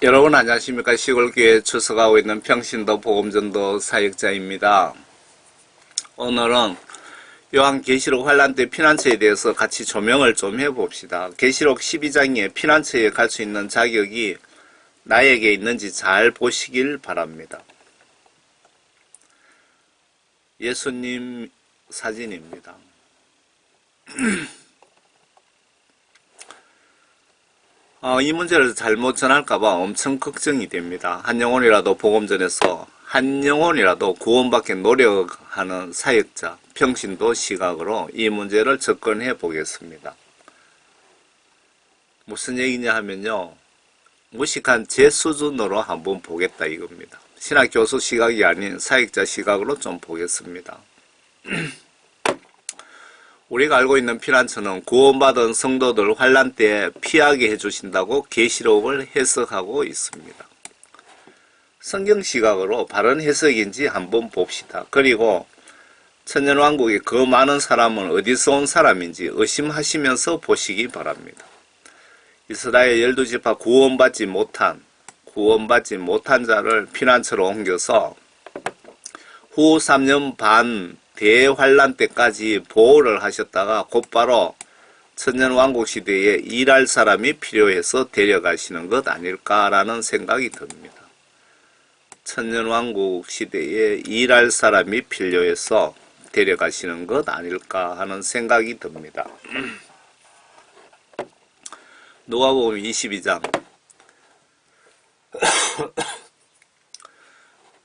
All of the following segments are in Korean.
여러분 안녕하십니까. 시골교회에 출석하고 있는 평신도 복음전도 사역자입니다. 오늘은 요한계시록 환란 때 피난처에 대해서 같이 조명을 좀 해봅시다. 계시록 12장에 피난처에 갈 수 있는 자격이 나에게 있는지 잘 보시길 바랍니다. 예수님 사진입니다. 이 문제를 잘못 전할까봐 엄청 걱정이 됩니다. 한 영혼이라도 복음전에서 한 영혼이라도 구원받게 노력하는 사역자, 평신도 시각으로 이 문제를 접근해 보겠습니다. 무슨 얘기냐 하면요, 무식한 제 수준으로 한번 보겠다 이겁니다. 신학교수 시각이 아닌 사역자 시각으로 좀 보겠습니다. 우리가 알고 있는 피난처는 구원받은 성도들 환란 때 피하게 해주신다고 계시록을 해석하고 있습니다. 성경 시각으로 바른 해석인지 한번 봅시다. 그리고 천년왕국의 그 많은 사람은 어디서 온 사람인지 의심하시면서 보시기 바랍니다. 이스라엘 12지파 구원받지 못한 자를 피난처로 옮겨서 후 3년 반 대환란 때까지 보호를 하셨다가 곧바로 천년왕국 시대에 일할 사람이 필요해서 데려가시는 것 아닐까라는 생각이 듭니다. 천년왕국 시대에 일할 사람이 필요해서 데려가시는 것 아닐까 하는 생각이 듭니다. 누가복음 22장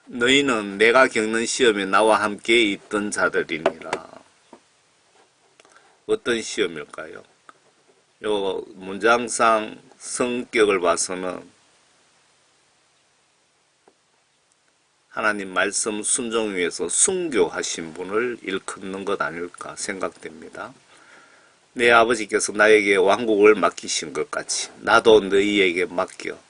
너희는 내가 겪는 시험에 나와 함께 있던 자들이니라. 어떤 시험일까요? 요 문장상 성격을 봐서는 하나님 말씀 순종 위에서 순교하신 분을 일컫는 것 아닐까 생각됩니다. 내 아버지께서 나에게 왕국을 맡기신 것 같이 나도 너희에게 맡겨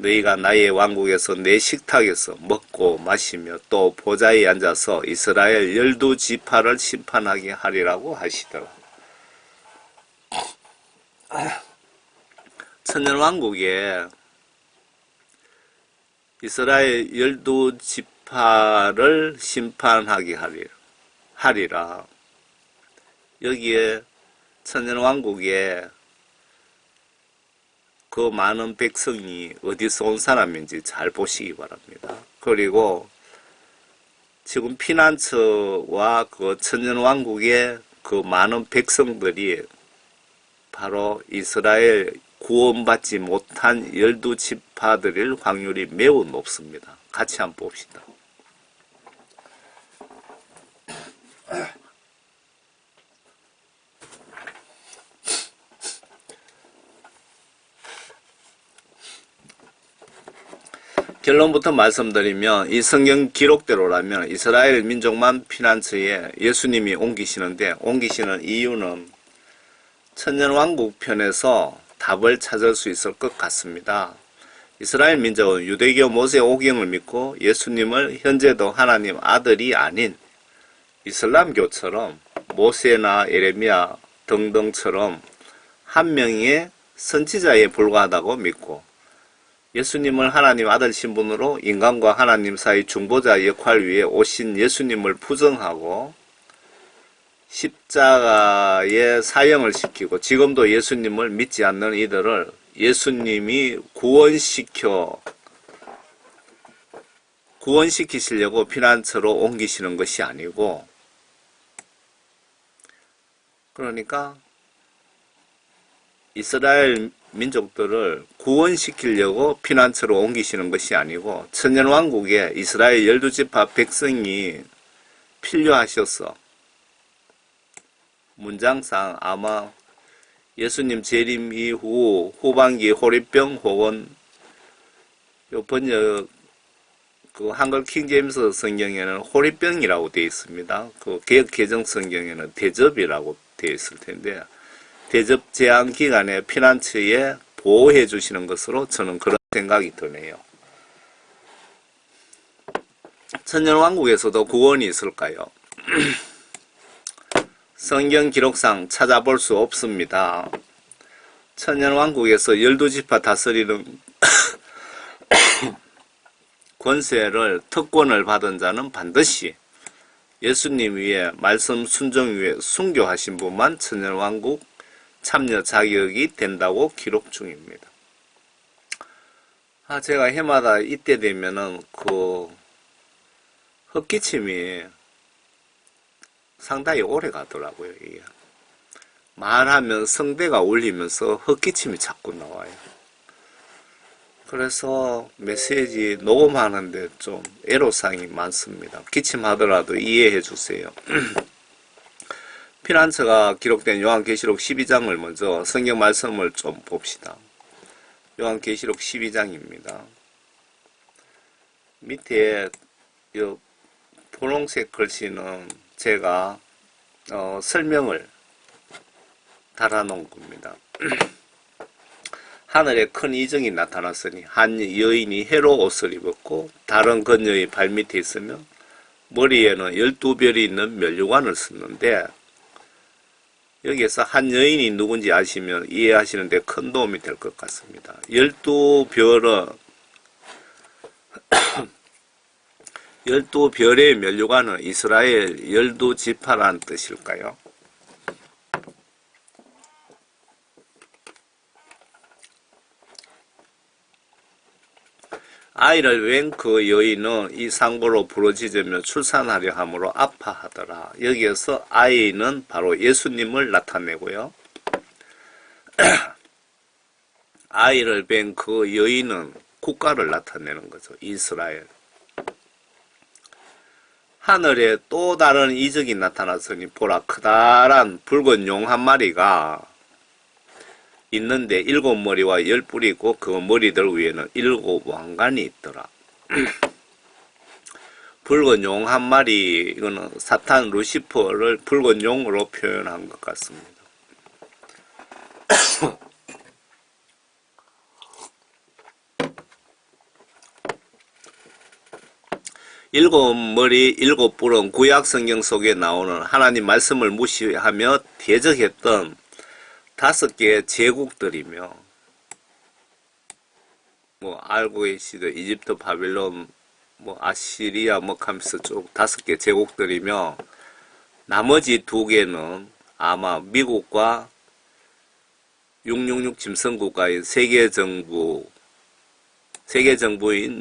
너희가 나의 왕국에서 내 식탁에서 먹고 마시며 또 보좌에 앉아서 이스라엘 12지파를 심판하게 하리라고 하시더라. 천년왕국에 이스라엘 12지파를 심판하게 하리라. 여기에 천년왕국에 그 많은 백성이 어디서 온 사람인지 잘 보시기 바랍니다. 그리고 지금 피난처와 그 천년왕국의 그 많은 백성들이 바로 이스라엘 구원받지 못한 12지파들일 확률이 매우 높습니다. 같이 한번 봅시다. 결론부터 말씀드리면 이 성경 기록대로라면 이스라엘 민족만 피난처에 예수님이 옮기시는 이유는 천년왕국 편에서 답을 찾을 수 있을 것 같습니다. 이스라엘 민족은 유대교 모세 오경을 믿고 예수님을 현재도 하나님 아들이 아닌 이슬람교처럼 모세나 에레미야 등등처럼 한 명의 선지자에 불과하다고 믿고 예수님을 하나님 아들 신분으로 인간과 하나님 사이 중보자 역할 위에 오신 예수님을 부정하고 십자가에 사형을 시키고 지금도 예수님을 믿지 않는 이들을 예수님이 구원시키시려고 피난처로 옮기시는 것이 아니고, 그러니까 이스라엘 민족들을 구원시키려고 피난처로 옮기시는 것이 아니고 천년왕국에 이스라엘 12지파 백성이 필요하셔서 문장상 아마 예수님 재림 이후 후반기 호리병 혹은 요 번역 그 한글 킹제임스 성경에는 호리병이라고 되어 있습니다. 그 개역 개정 성경에는 대접이라고 되어 있을 텐데 대접 제한 기간에 피난처에 보호해 주시는 것으로 저는 그런 생각이 드네요. 천년왕국에서도 구원이 있을까요? 성경 기록상 찾아볼 수 없습니다. 천년왕국에서 12지파 다스리는 권세를 특권을 받은 자는 반드시 예수님 위에 말씀 순종 위에 순교하신 분만 천년왕국 참여 자격이 된다고 기록 중입니다. 제가 해마다 이때 되면은 헛기침이 상당히 오래 가더라고요. 이게 말하면 성대가 울리면서 헛기침이 자꾸 나와요. 그래서 메시지 녹음하는데 좀 애로사항이 많습니다. 기침하더라도 이해해 주세요. 피난처가 기록된 요한계시록 12장을 먼저 성경 말씀을 좀 봅시다. 요한계시록 12장입니다. 밑에 이 분홍색 글씨는 제가 설명을 달아놓은 겁니다. 하늘에 큰 이정이 나타났으니 한 여인이 회로 옷을 입었고 다른 그녀의 발밑에 있으며 머리에는 12별이 있는 면류관을 썼는데, 여기에서 한 여인이 누군지 아시면 이해하시는데 큰 도움이 될 것 같습니다. 12별은 12별의 면류관은 이스라엘 12지파라는 뜻일까요? 아이를 웬 그 여인은 이 상고로 부르짖으며 출산하려 함으로 아파하더라. 여기에서 아이는 바로 예수님을 나타내고요. 아이를 뵌 그 여인은 국가를 나타내는 거죠. 이스라엘. 하늘에 또 다른 이적이 나타났으니 보라, 크다란 붉은 용 한 마리가 있는데 7머리와 10뿔이 있고 그 머리들 위에는 7 왕관이 있더라. 붉은 용 한 마리, 이거는 사탄 루시퍼를 붉은 용으로 표현한 것 같습니다. 7머리 7뿔은 구약 성경 속에 나오는 하나님 말씀을 무시하며 대적했던 5개의 제국들이며, 알고 계시죠? 이집트, 바빌론, 아시리아, 하면서 쭉 5개 제국들이며, 나머지 2개는 아마 미국과 666 짐승국가인 세계정부인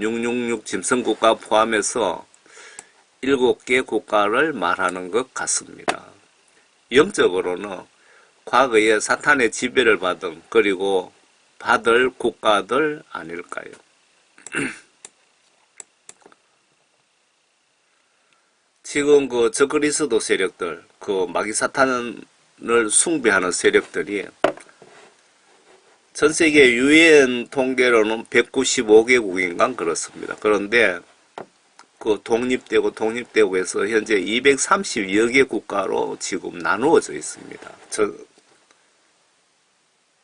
666 짐승국가 포함해서 7개 국가를 말하는 것 같습니다. 영적으로는 과거에 사탄의 지배를 받은, 그리고 받을 국가들 아닐까요? 지금 저그리스도 세력들, 마귀사탄을 숭배하는 세력들이 전 세계 유엔 통계로는 195개국인가 그렇습니다. 그런데 독립되고 해서 현재 230여 개 국가로 지금 나누어져 있습니다.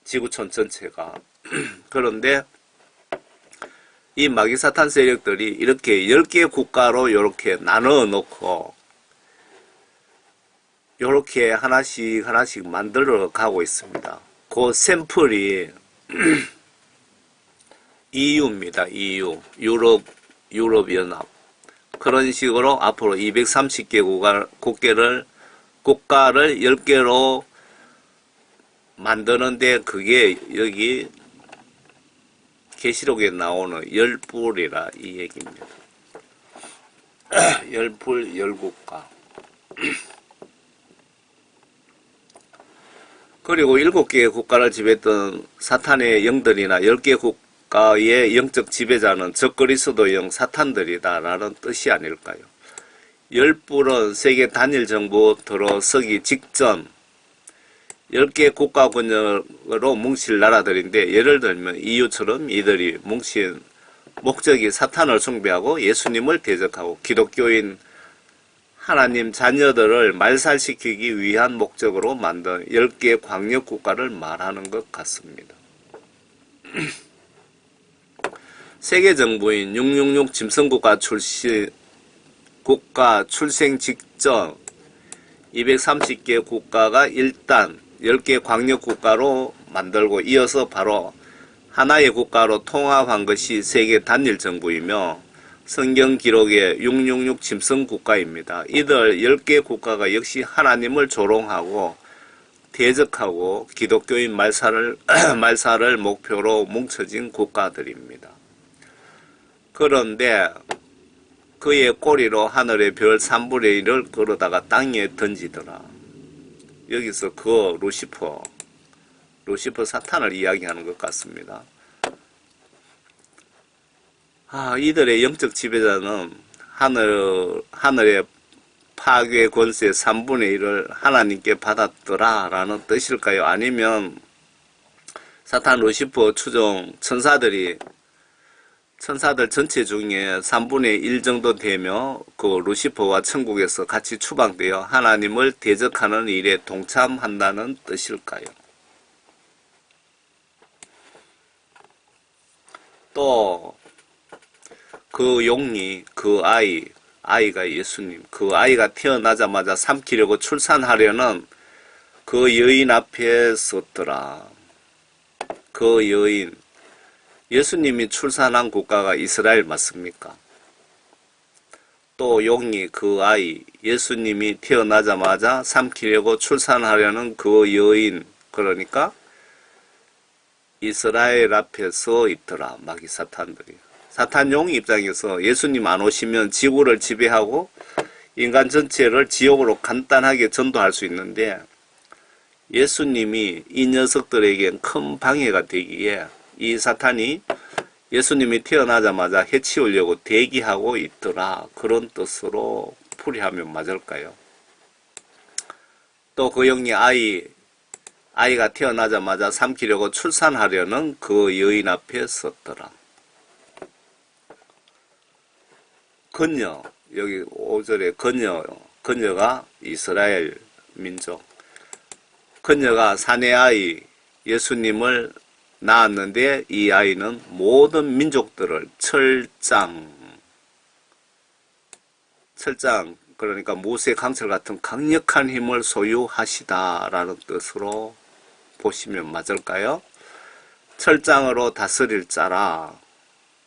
지구촌 전체가. 그런데 이 마귀사탄 세력들이 이렇게 10개 국가로 이렇게 나눠 놓고 이렇게 하나씩 만들어 가고 있습니다. 그 샘플이 EU입니다. EU. 유럽연합. 그런 식으로 앞으로 230개 국가를 10개로 만드는데, 그게 여기 계시록에 나오는 10뿔이라 이 얘기입니다. 10뿔 10국가. 그리고 7개의 국가를 지배했던 사탄의 영들이나 10개 국가의 영적 지배자는 적그리스도형 사탄들이다라는 뜻이 아닐까요? 10뿔은 세계 단일 정부 들어서기 직전 10개 국가 권력으로 뭉칠 나라들인데, 예를 들면 EU처럼 이들이 뭉친 목적이 사탄을 숭배하고 예수님을 대적하고 기독교인 하나님 자녀들을 말살시키기 위한 목적으로 만든 10개 광역 국가를 말하는 것 같습니다. 세계 정부인 666 짐승국가 출생 직전 230개 국가가 일단 10개 광역 국가로 만들고, 이어서 바로 하나의 국가로 통합한 것이 세계 단일 정부이며, 성경 기록의 666 짐승 국가입니다. 이들 10개 국가가 역시 하나님을 조롱하고 대적하고 기독교인 말살을 목표로 뭉쳐진 국가들입니다. 그런데 그의 꼬리로 하늘의 별 3분의 1을 끌어다가 땅에 던지더라. 여기서 그 루시퍼 사탄을 이야기하는 것 같습니다. 이들의 영적 지배자는 하늘의 파괴 권세 3분의 1을 하나님께 받았더라 라는 뜻일까요? 아니면 사탄 루시퍼 추종 천사들 전체 중에 3분의 1 정도 되며 그 루시퍼와 천국에서 같이 추방되어 하나님을 대적하는 일에 동참한다는 뜻일까요? 또 그 용이, 그 아이가 예수님, 그 아이가 태어나자마자 삼키려고 출산하려는 그 여인 앞에 섰더라. 그 여인, 예수님이 출산한 국가가 이스라엘 맞습니까? 또 용이, 그 아이, 예수님이 태어나자마자 삼키려고 출산하려는 그 여인, 그러니까 이스라엘 앞에 서 있더라. 마귀 사탄들이. 사탄 용 입장에서 예수님 안 오시면 지구를 지배하고 인간 전체를 지옥으로 간단하게 전도할 수 있는데, 예수님이 이 녀석들에겐 큰 방해가 되기에 이 사탄이 예수님이 태어나자마자 해치우려고 대기하고 있더라. 그런 뜻으로 풀이하면 맞을까요? 또 그 영이 아이가 태어나자마자 삼키려고 출산하려는 그 여인 앞에 섰더라. 건녀, 여기 5절에 건녀가 이스라엘 민족. 건녀가 사내 아이 예수님을 낳았는데, 이 아이는 모든 민족들을 철장, 그러니까 모세 강철 같은 강력한 힘을 소유하시다라는 뜻으로 보시면 맞을까요? 철장으로 다스릴 자라.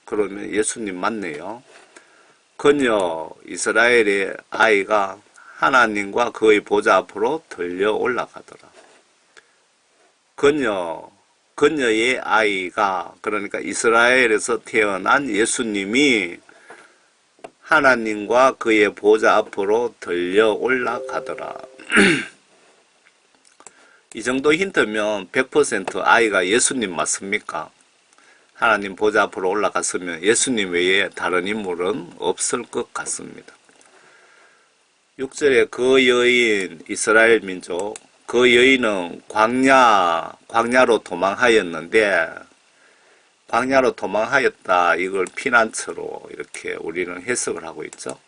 그러면 예수님 맞네요. 건녀 이스라엘의 아이가 하나님과 그의 보좌 앞으로 들려 올라가더라. 건녀의 아이가, 그러니까 이스라엘에서 태어난 예수님이 하나님과 그의 보좌 앞으로 들려 올라가더라. 이 정도 힌트면 100% 아이가 예수님 맞습니까? 하나님 보좌 앞으로 올라갔으면 예수님 외에 다른 인물은 없을 것 같습니다. 6절에 그 여인, 이스라엘 민족, 그 여인은 광야로 도망하였는데, 광야로 도망하였다, 이걸 피난처로 이렇게 우리는 해석을 하고 있죠.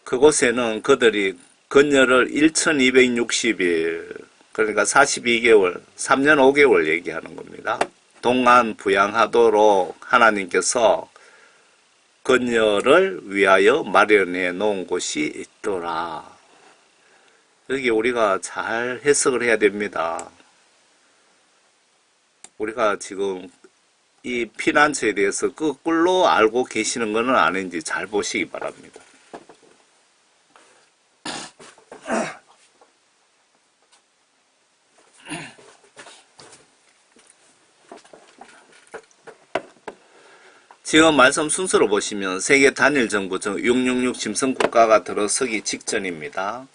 그곳에는 그들이 건녀를 1260일, 그러니까 42개월, 3년 5개월 얘기하는 겁니다. 동안 부양하도록 하나님께서 건녀를 위하여 마련해 놓은 곳이 있더라. 여기 우리가 잘 해석을 해야 됩니다. 우리가 지금 이 피난처에 대해서 거꾸로 알고 계시는 것은 아닌지 잘 보시기 바랍니다. 지금 말씀 순서로 보시면 세계 단일 정부, 즉 666 짐승 국가가 들어서기 직전입니다.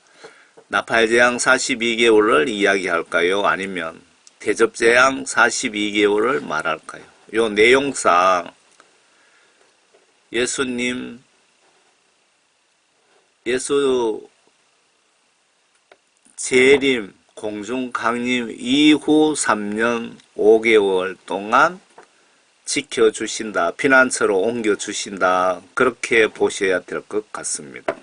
나팔재앙 42개월을 이야기할까요? 아니면 대접재앙 42개월을 말할까요? 요 내용상 예수 재림, 공중 강림 이후 3년 5개월 동안 지켜주신다, 피난처로 옮겨주신다, 그렇게 보셔야 될 것 같습니다.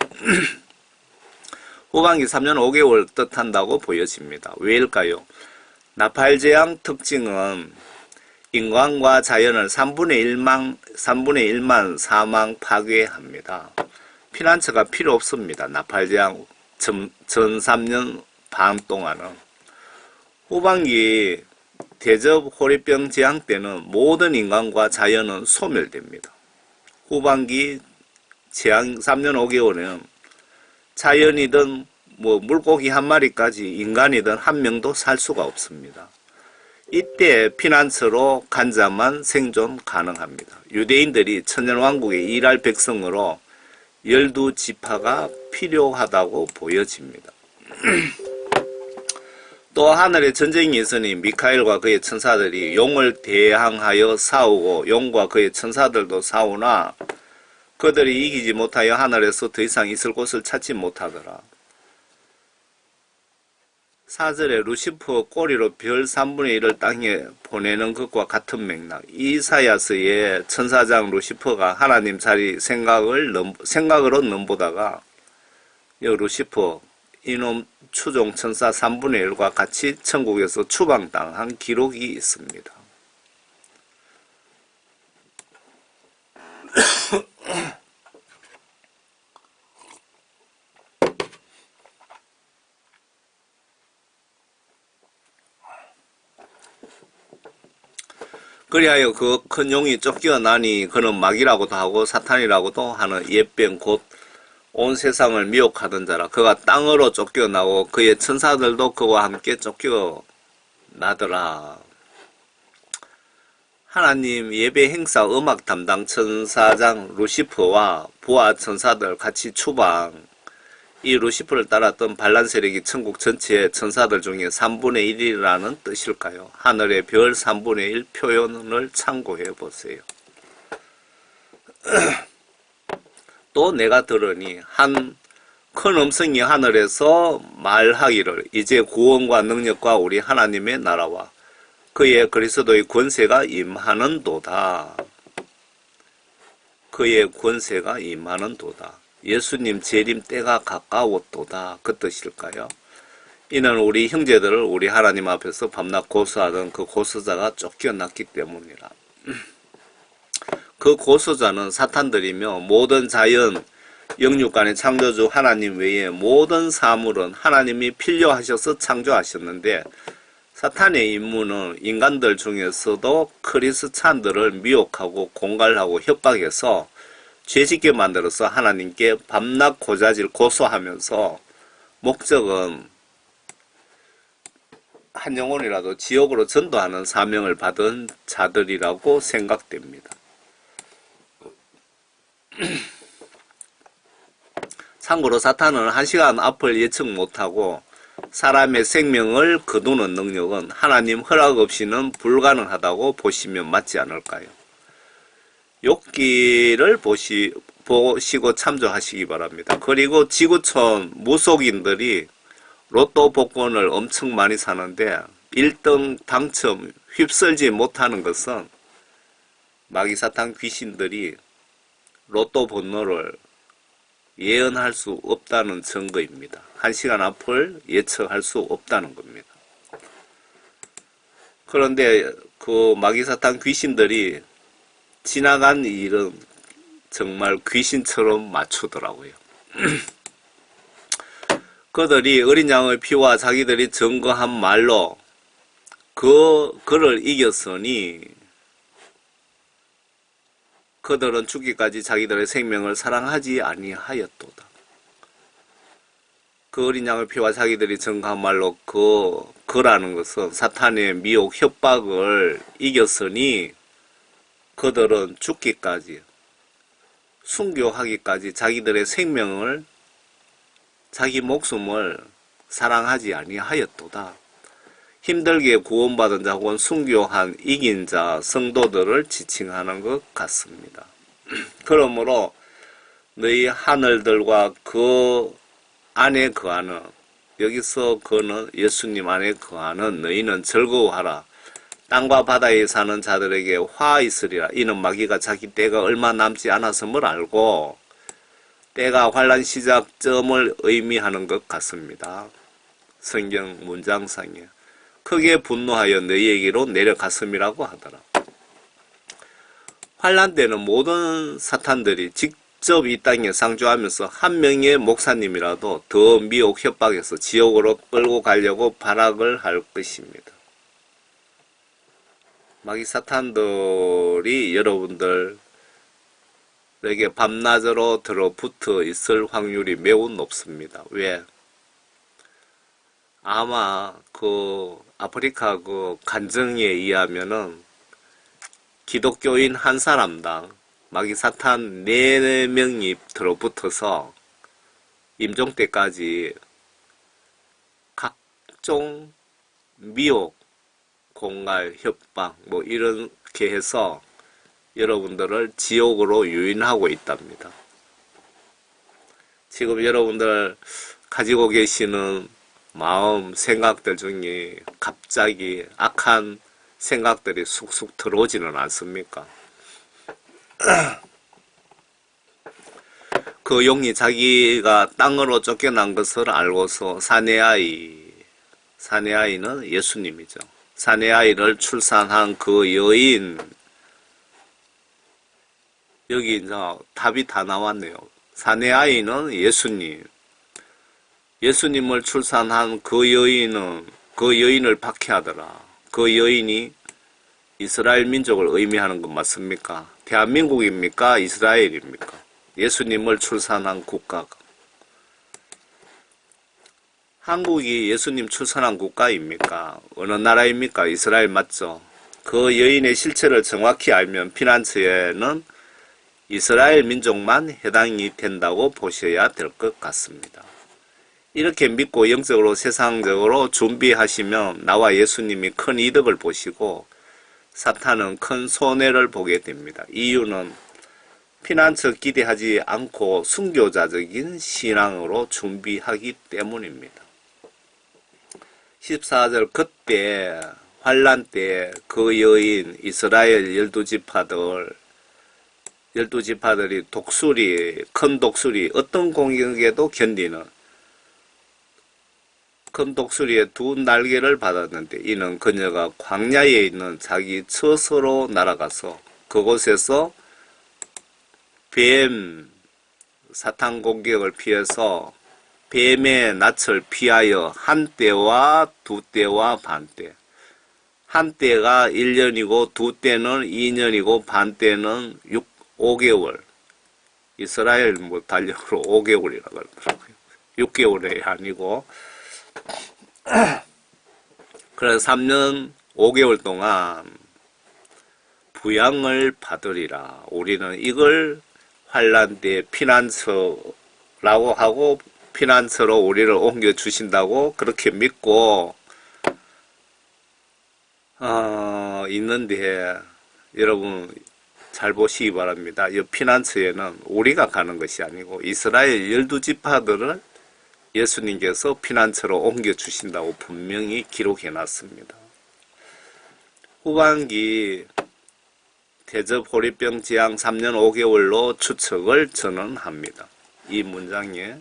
후반기 3년 5개월 뜻한다고 보여집니다. 왜일까요? 나팔재앙 특징은 인간과 자연을 3분의 1만 사망 파괴합니다. 피난처가 필요 없습니다. 나팔재앙 전 3년 반 동안은. 후반기 대접 호리병 재앙 때는 모든 인간과 자연은 소멸됩니다. 후반기 재앙 3년 5개월은 자연이든 뭐 물고기 한 마리까지 인간이든 한 명도 살 수가 없습니다. 이때 피난처로 간 자만 생존 가능합니다. 유대인들이 천년왕국에 일할 백성으로 12지파가 필요하다고 보여집니다. 또 하늘에 전쟁이 있으니 미카엘과 그의 천사들이 용을 대항하여 싸우고 용과 그의 천사들도 싸우나 그들이 이기지 못하여 하늘에서 더 이상 있을 곳을 찾지 못하더라. 4절에 루시퍼 꼬리로 별 3분의 1을 땅에 보내는 것과 같은 맥락. 이사야서의 천사장 루시퍼가 하나님 자리 생각으로 넘보다가 루시퍼 이놈 추종 천사 3분의 1과 같이 천국에서 추방당한 기록이 있습니다. 그리하여 그 큰 용이 쫓겨나니 그는 마귀라고도 하고 사탄이라고도 하는 옛뱀 곧 온 세상을 미혹하던 자라. 그가 땅으로 쫓겨나고 그의 천사들도 그와 함께 쫓겨나더라. 하나님 예배 행사 음악 담당 천사장 루시퍼와 부하 천사들 같이 추방. 이 루시퍼를 따랐던 반란 세력이 천국 전체의 천사들 중에 3분의 1이라는 뜻일까요? 하늘의 별 3분의 1 표현을 참고해 보세요. 또 내가 들으니 한 큰 음성이 하늘에서 말하기를 이제 구원과 능력과 우리 하나님의 나라와 그의 그리스도의 권세가 임하는도다. 그의 권세가 임하는도다. 예수님 재림 때가 가까웠도다. 그 뜻일까요? 이는 우리 형제들을 우리 하나님 앞에서 밤낮 고소하던 그 고소자가 쫓겨났기 때문이라. 그 고소자는 사탄들이며 모든 자연, 영육간의 창조주 하나님 외에 모든 사물은 하나님이 필요하셔서 창조하셨는데 사탄의 임무는 인간들 중에서도 크리스찬들을 미혹하고 공갈하고 협박해서 죄짓게 만들어서 하나님께 밤낮 고자질 고소하면서 목적은 한 영혼이라도 지옥으로 전도하는 사명을 받은 자들이라고 생각됩니다. 참고로 사탄은 1시간 앞을 예측 못하고 사람의 생명을 거두는 능력은 하나님 허락 없이는 불가능하다고 보시면 맞지 않을까요? 욥기를 보시고 참조하시기 바랍니다. 그리고 지구촌 무속인들이 로또 복권을 엄청 많이 사는데 1등 당첨 휩쓸지 못하는 것은 마귀사탄 귀신들이 로또 번호를 예언할 수 없다는 증거입니다. 1시간 앞을 예측할 수 없다는 겁니다. 그런데 그 마귀사탄 귀신들이 지나간 일은 정말 귀신처럼 맞추더라고요. 그들이 어린 양의 피와 자기들이 증거한 말로 그를 이겼으니 그들은 죽기까지 자기들의 생명을 사랑하지 아니하였도다. 그 어린 양의 피와 자기들이 증거한 말로 그라는 것은 사탄의 미혹 협박을 이겼으니 그들은 죽기까지 순교하기까지 자기들의 생명을 자기 목숨을 사랑하지 아니하였도다. 힘들게 구원받은 자 혹은 순교한 이긴 자 성도들을 지칭하는 것 같습니다. 그러므로 너희 하늘들과 그 안에 거하는 여기서 그는 예수님 안에 거하는 너희는 즐거워하라. 땅과 바다에 사는 자들에게 화 있으리라. 이는 마귀가 자기 때가 얼마 남지 않았음을 알고 때가 환란 시작점을 의미하는 것 같습니다. 성경 문장상에 크게 분노하여 너희에게로 내려갔음이라고 하더라. 환란 때는 모든 사탄들이 직접 이 땅에 상주하면서 한 명의 목사님이라도 더 미혹 협박해서 지옥으로 끌고 가려고 발악을 할 것입니다. 마귀 사탄들이 여러분들 에게 밤낮으로 들어붙어 있을 확률이 매우 높습니다. 왜? 아마 그 아프리카 그 간증에 의하면은 기독교인 한 사람당 마귀 사탄 4명이 들어붙어서 임종 때까지 각종 미혹, 공갈, 협박 뭐 이렇게 해서 여러분들을 지옥으로 유인하고 있답니다. 지금 여러분들 가지고 계시는 마음, 생각들 중에 갑자기 악한 생각들이 쑥쑥 들어오지는 않습니까? 그 용이 자기가 땅으로 쫓겨난 것을 알고서 사내 아이는 예수님이죠. 사내 아이를 출산한 그 여인, 여기 이제 답이 다 나왔네요. 사내 아이는 예수님. 예수님을 출산한 그 여인을 박해하더라. 그 여인이 이스라엘 민족을 의미하는 건 맞습니까? 대한민국입니까? 이스라엘입니까? 예수님을 출산한 국가가. 한국이 예수님 출산한 국가입니까? 어느 나라입니까? 이스라엘 맞죠? 그 여인의 실체를 정확히 알면 피난처에는 이스라엘 민족만 해당이 된다고 보셔야 될 것 같습니다. 이렇게 믿고 영적으로 세상적으로 준비하시면 나와 예수님이 큰 이득을 보시고 사탄은 큰 손해를 보게 됩니다. 이유는 피난처 기대하지 않고 순교자적인 신앙으로 준비하기 때문입니다. 14절 그때 환란 때 그 여인 이스라엘 12지파들이 큰 독수리 어떤 공격에도 견디는 큰 독수리의 2날개를 받았는데 이는 그녀가 광야에 있는 자기 처소로 날아가서 그곳에서 뱀 사탄 공격을 피해서 뱀의 낯을 피하여 한 때와 2때와 반 때. 한 때가 1년이고 2때는 2년이고 반 때는 5개월. 이스라엘 달력으로 5개월이라고 그러더라고요. 6개월이 아니고. 그래서 3년 5개월 동안 부양을 받으리라. 우리는 이걸 환란 때 피난처라고 하고 피난처로 우리를 옮겨 주신다고 그렇게 믿고 있는데 여러분 잘 보시기 바랍니다. 이 피난처에는 우리가 가는 것이 아니고 이스라엘 12지파들을 예수님께서 피난처로 옮겨 주신다고 분명히 기록해 놨습니다. 후반기 대접 호리병 지향 3년 5개월로 추측을 전언합니다. 이 문장에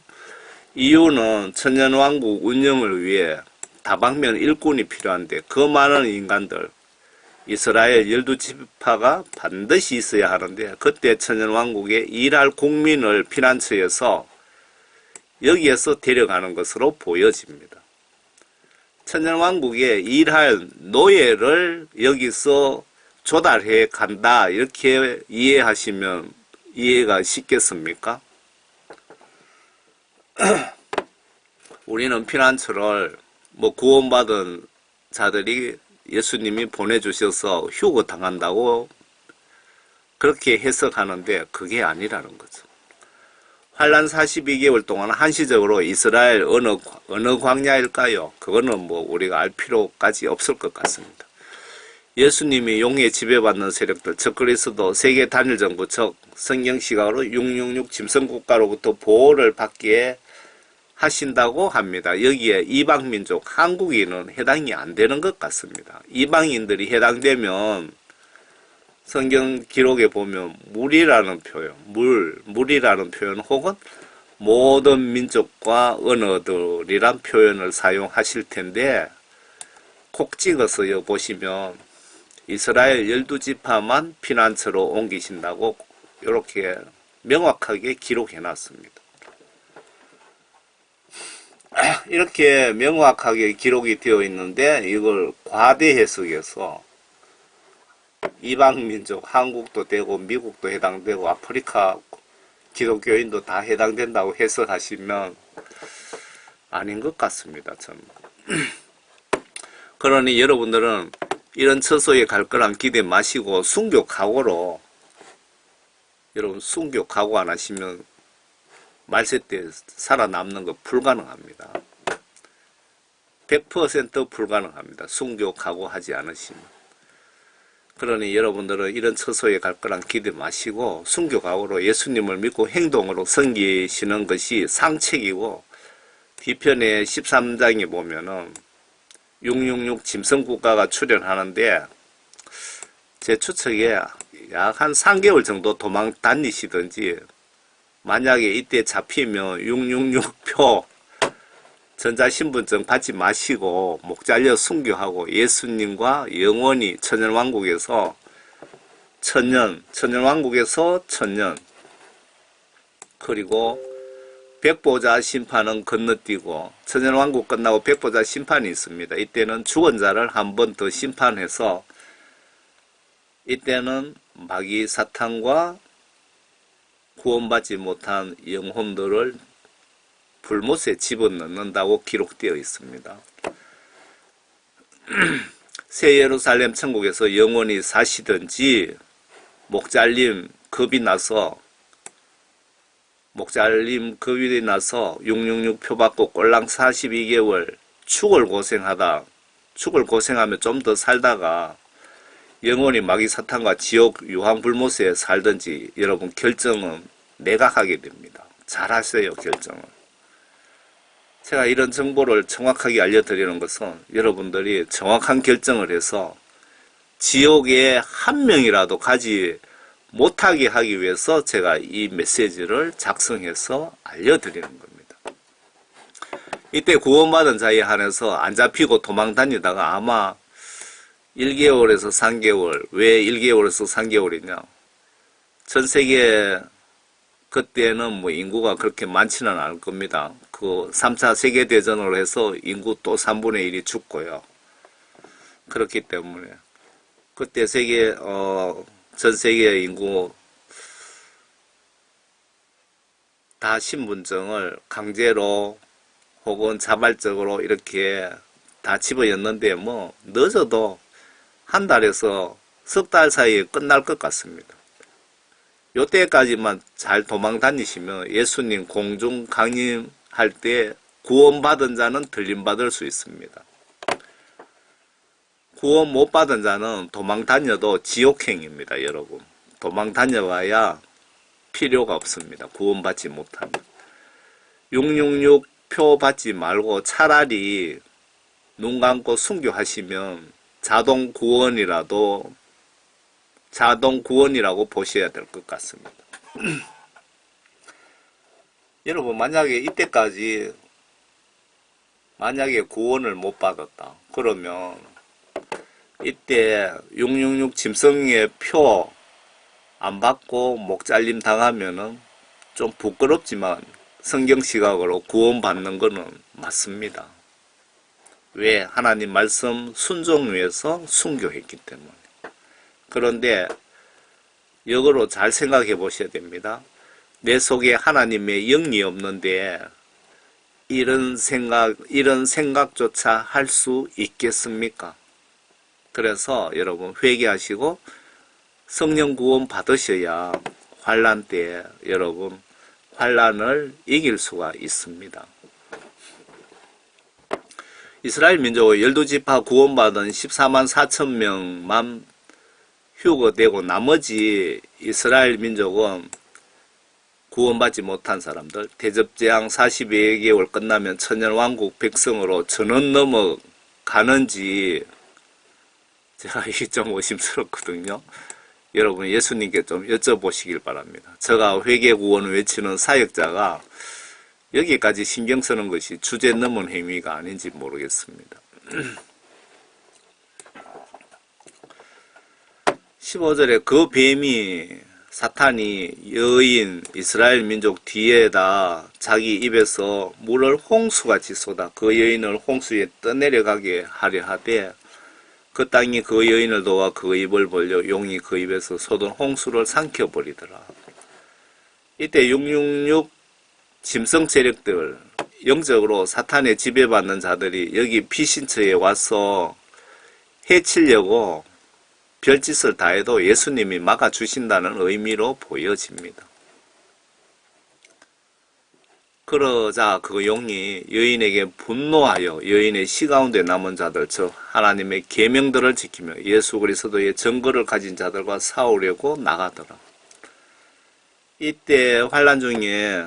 이유는 천년왕국 운영을 위해 다방면 일꾼이 필요한데 그 많은 인간들 이스라엘 12지파가 반드시 있어야 하는데 그때 천년왕국에 일할 국민을 피난처에서 여기에서 데려가는 것으로 보여집니다. 천년왕국에 일할 노예를 여기서 조달해 간다 이렇게 이해하시면 이해가 쉽겠습니까? 우리는 피난처를 구원받은 자들이 예수님이 보내주셔서 휴거 당한다고 그렇게 해석하는데 그게 아니라는 거죠. 환란 42개월 동안 한시적으로 이스라엘 어느 광야일까요? 그거는 우리가 알 필요까지 없을 것 같습니다. 예수님이 용에 지배받는 세력들, 즉 그리스도 세계 단일 정부, 즉 성경 시각으로 666 짐승국가로부터 보호를 받기에 하신다고 합니다. 여기에 이방민족, 한국인은 해당이 안 되는 것 같습니다. 이방인들이 해당되면 성경 기록에 보면 물이라는 표현, 물이라는 표현 혹은 모든 민족과 언어들이란 표현을 사용하실 텐데 콕 찍어서 보시면 이스라엘 12지파만 피난처로 옮기신다고 이렇게 명확하게 기록해 놨습니다. 이렇게 명확하게 기록이 되어 있는데 이걸 과대 해석해서 이방민족, 한국도 되고 미국도 해당되고 아프리카 기독교인도 다 해당된다고 해석하시면 아닌 것 같습니다. 저는. 그러니 여러분들은 이런 처소에 갈 거란 기대 마시고 순교 각오로, 여러분 순교 각오 안 하시면 말세 때 살아남는 거 불가능합니다. 100% 불가능합니다. 순교 각오하지 않으시면. 그러니 여러분들은 이런 처소에 갈 거란 기대 마시고 순교 각오로 예수님을 믿고 행동으로 섬기시는 것이 상책이고, 뒤편에 13장에 보면은 666 짐승국가가 출연하는데, 제 추측에 약 한 3개월 정도 도망 다니시든지, 만약에 이때 잡히면 666표 전자신분증 받지 마시고 목 잘려 순교하고 예수님과 영원히 천년왕국에서 천년, 그리고 백보자 심판은 건너뛰고, 천년왕국 끝나고 백보자 심판이 있습니다. 이때는 죽은 자를 한 번 더 심판해서, 이때는 마귀 사탄과 구원받지 못한 영혼들을 불못에 집어넣는다고 기록되어 있습니다. 새 예루살렘 천국에서 영원히 사시든지, 목 잘림 겁이 나서 666 표 받고 꼴랑 42개월 죽을 고생하며 좀 더 살다가 영원히 마귀 사탄과 지옥 유황 불못에 살든지, 여러분 결정은 내가 하게 됩니다. 잘하세요, 결정을. 제가 이런 정보를 정확하게 알려드리는 것은 여러분들이 정확한 결정을 해서 지옥에 한 명이라도 가지 못하게 하기 위해서 제가 이 메시지를 작성해서 알려드리는 겁니다. 이때 구원받은 자에 한해서 안 잡히고 도망 다니다가 아마 1개월에서 3개월, 왜 1개월에서 3개월이냐? 전 세계 그때는 뭐 인구가 그렇게 많지는 않을 겁니다. 그 3차 세계대전으로 해서 인구 또 3분의 1이 죽고요. 그렇기 때문에 그때 전 세계 인구 다 신분증을 강제로 혹은 자발적으로 이렇게 다 집어였는데, 뭐 늦어도 한 달에서 석 달 사이에 끝날 것 같습니다. 요때까지만 잘 도망 다니시면 예수님 공중 강림할 때 구원받은 자는 들림받을 수 있습니다. 구원 못 받은 자는 도망 다녀도 지옥행입니다, 여러분. 도망 다녀봐야 필요가 없습니다. 구원받지 못하면. 666 표 받지 말고 차라리 눈 감고 순교하시면 자동 구원이라고 보셔야 될 것 같습니다. 여러분, 만약에 이때까지 구원을 못 받았다 그러면 이때 666 짐승의 표 안 받고 목 잘림 당하면은 좀 부끄럽지만 성경 시각으로 구원받는 거는 맞습니다. 왜? 하나님 말씀 순종 위해서 순교했기 때문에. 그런데 역으로 잘 생각해 보셔야 됩니다. 내 속에 하나님의 영이 없는데 이런 생각조차 할 수 있겠습니까? 그래서 여러분 회개하시고 성령 구원 받으셔야 환난 때 여러분 환난을 이길 수가 있습니다. 이스라엘 민족의 12지파 구원받은 14만 4천 명만 휴거되고 나머지 이스라엘 민족은 구원받지 못한 사람들, 대접재앙 42개월 끝나면 천년왕국 백성으로 전원 넘어가는지 제가 이게 좀 의심스럽거든요. 여러분 예수님께 좀 여쭤보시길 바랍니다. 제가 회개구원을 외치는 사역자가 여기까지 신경 쓰는 것이 주제 넘은 행위가 아닌지 모르겠습니다. 15절에 그 뱀이 사탄이 여인 이스라엘 민족 뒤에다 자기 입에서 물을 홍수같이 쏟아 그 여인을 홍수에 떠내려가게 하려 하되 그 땅이 그 여인을 도와 그 입을 벌려 용이 그 입에서 쏟은 홍수를 삼켜버리더라. 이때 666 짐승 세력들, 영적으로 사탄에 지배받는 자들이 여기 피신처에 와서 해치려고 별짓을 다해도 예수님이 막아주신다는 의미로 보여집니다. 그러자 그 용이 여인에게 분노하여 여인의 시 가운데 남은 자들, 즉 하나님의 계명들을 지키며 예수 그리스도의 증거를 가진 자들과 싸우려고 나가더라. 이때 환란 중에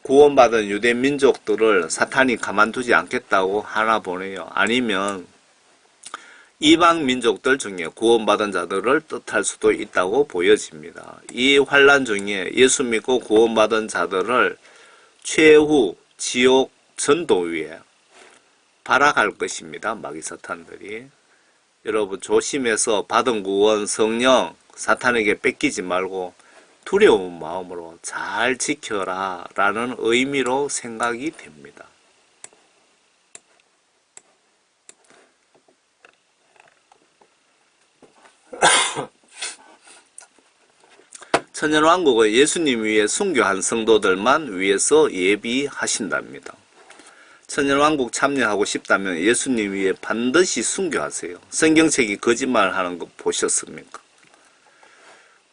구원받은 유대 민족들을 사탄이 가만두지 않겠다고 하나 보네요. 아니면 이방 민족들 중에 구원받은 자들을 뜻할 수도 있다고 보여집니다. 이 환란 중에 예수 믿고 구원받은 자들을 최후 지옥 전도 위에 발악할 것입니다. 마귀 사탄들이. 여러분 조심해서 받은 구원 성령 사탄에게 뺏기지 말고 두려운 마음으로 잘 지켜라 라는 의미로 생각이 됩니다. 천년왕국은 예수님 위에 순교한 성도들만 위해서 예비하신답니다. 천년왕국 참여하고 싶다면 예수님 위에 반드시 순교하세요. 성경책이 거짓말하는 거 보셨습니까?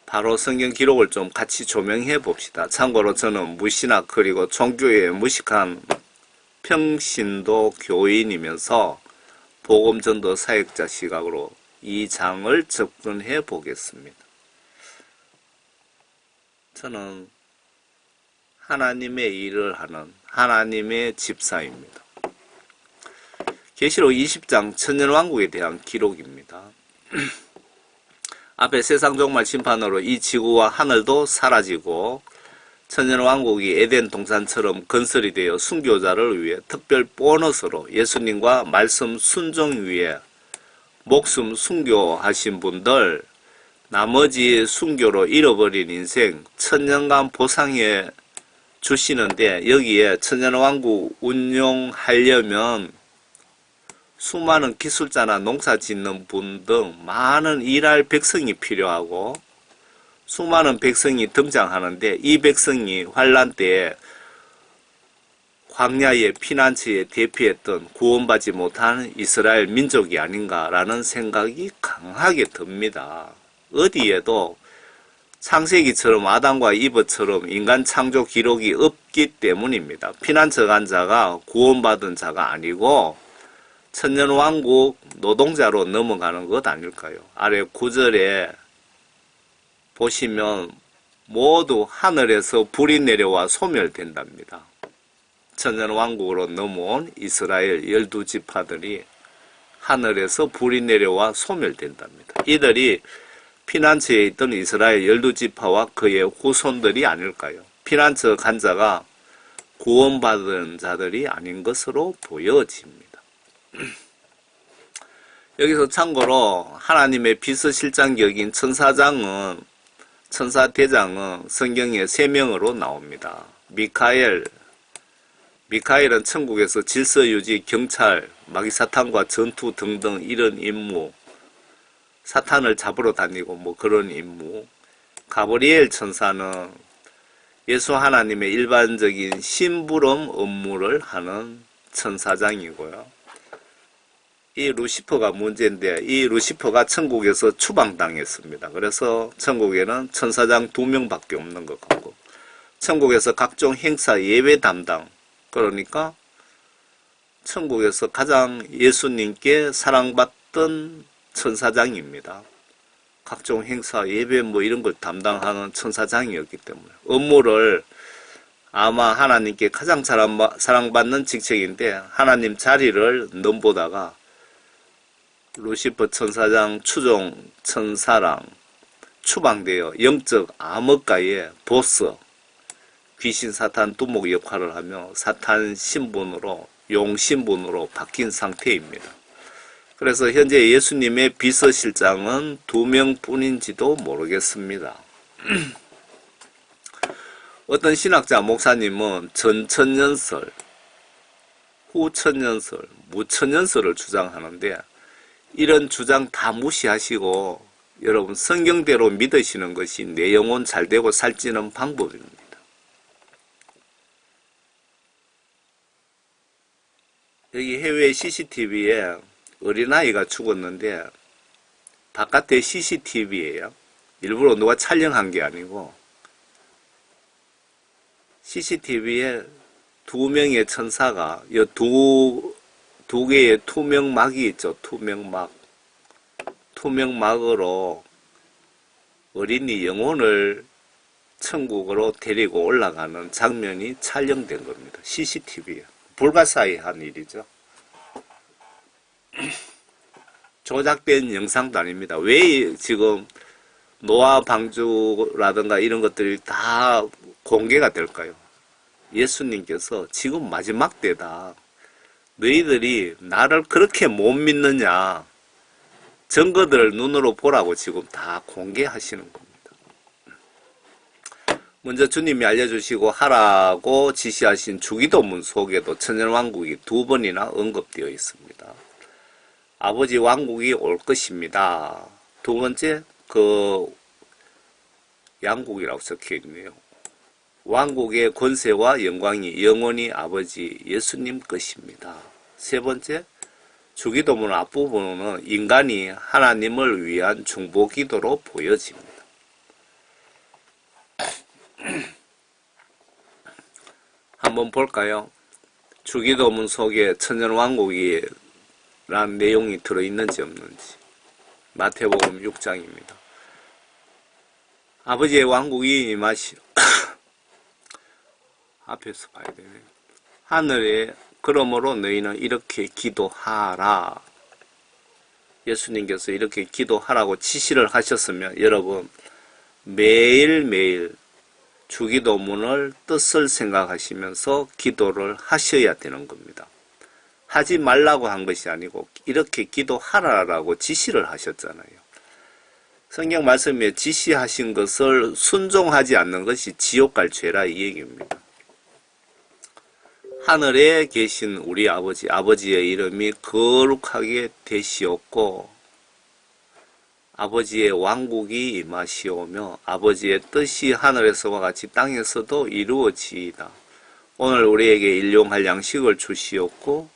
바로 성경 기록을 좀 같이 조명해 봅시다. 참고로 저는 무신학 그리고 종교에 무식한 평신도 교인이면서 복음전도 사역자 시각으로 이 장을 접근해 보겠습니다. 저는 하나님의 일을 하는 하나님의 집사입니다. 계시록 20장 천년왕국에 대한 기록입니다. 앞에 세상 종말 심판으로 이 지구와 하늘도 사라지고 천년왕국이 에덴 동산처럼 건설이 되어 순교자를 위해 특별 보너스로 예수님과 말씀 순종 위에 목숨 순교하신 분들, 나머지 순교로 잃어버린 인생 천년간 보상해 주시는데, 여기에 천년왕국 운용하려면 수많은 기술자나 농사 짓는 분 등 많은 일할 백성이 필요하고 수많은 백성이 등장하는데, 이 백성이 환란 때에 광야의 피난처에 대피했던 구원받지 못한 이스라엘 민족이 아닌가라는 생각이 강하게 듭니다. 어디에도 창세기처럼 아담과 이브처럼 인간 창조 기록이 없기 때문입니다. 피난처 간 자가 구원받은 자가 아니고 천년왕국 노동자로 넘어가는 것 아닐까요? 아래 9절에 보시면 모두 하늘에서 불이 내려와 소멸된답니다. 천년왕국으로 넘어온 이스라엘 12지파들이 하늘에서 불이 내려와 소멸된답니다. 이들이 피난처에 있던 이스라엘 12지파와 그의 후손들이 아닐까요? 피난처 간 자가 구원받은 자들이 아닌 것으로 보여집니다. 여기서 참고로 하나님의 비서실장격인 천사대장은 성경에 3명으로 나옵니다. 미카엘은 천국에서 질서유지, 경찰, 마귀사탄과 전투 등등 이런 임무, 사탄을 잡으러 다니고 그런 임무. 가브리엘 천사는 예수 하나님의 일반적인 심부름 업무를 하는 천사장이고요. 이 루시퍼가 문제인데, 이 루시퍼가 천국에서 추방당했습니다. 그래서 천국에는 천사장 2명밖에 없는 것 같고, 천국에서 각종 행사 예배 담당, 그러니까 천국에서 가장 예수님께 사랑받던 천사장입니다. 각종 행사, 예배 이런 걸 담당하는 천사장이었기 때문에 업무를 아마 하나님께 가장 사랑받는 직책인데, 하나님 자리를 넘보다가 루시퍼 천사장 추종 천사랑 추방되어 영적 암흑가의 보스, 귀신 사탄 두목 역할을 하며 사탄 신분으로, 용 신분으로 바뀐 상태입니다. 그래서 현재 예수님의 비서실장은 2명 뿐인지도 모르겠습니다. 어떤 신학자 목사님은 전천년설, 후천년설, 무천년설을 주장하는데, 이런 주장 다 무시하시고 여러분 성경대로 믿으시는 것이 내 영혼 잘되고 살찌는 방법입니다. 여기 해외 CCTV에 어린아이가 죽었는데 바깥에 CCTV예요. 일부러 누가 촬영한 게 아니고 CCTV에 두 명의 천사가 두 개의 투명막이 있죠. 투명막으로 어린이 영혼을 천국으로 데리고 올라가는 장면이 촬영된 겁니다. CCTV에. 불가사의한 일이죠. 조작된 영상도 아닙니다. 왜 지금 노아 방주라든가 이런 것들이 다 공개가 될까요? 예수님께서 지금 마지막 때다. 너희들이 나를 그렇게 못 믿느냐. 증거들을 눈으로 보라고 지금 다 공개하시는 겁니다. 먼저 주님이 알려주시고 하라고 지시하신 주기도문 속에도 천년왕국이 두 번이나 언급되어 있습니다. 아버지 왕국이 올 것입니다. 두 번째 양국이라고 적혀 있네요. 왕국의 권세와 영광이 영원히 아버지 예수님 것입니다. 세 번째, 주기도문 앞부분은 인간이 하나님을 위한 중보기도로 보여집니다. 한번 볼까요? 주기도문 속에 천년왕국이란 내용이 들어있는지 없는지. 마태복음 6장입니다. 아버지의 왕국이 임하시오. 앞에서 봐야 되네. 하늘에 그러므로 너희는 이렇게 기도하라. 예수님께서 이렇게 기도하라고 지시를 하셨으면 여러분 매일매일 주기도문을 뜻을 생각하시면서 기도를 하셔야 되는 겁니다. 하지 말라고 한 것이 아니고 이렇게 기도하라라고 지시를 하셨잖아요. 성경 말씀에 지시하신 것을 순종하지 않는 것이 지옥 갈 죄라 이 얘기입니다. 하늘에 계신 우리 아버지의 이름이 거룩하게 되시옵고 아버지의 왕국이 임하시오며 아버지의 뜻이 하늘에서와 같이 땅에서도 이루어지이다. 오늘 우리에게 일용할 양식을 주시옵고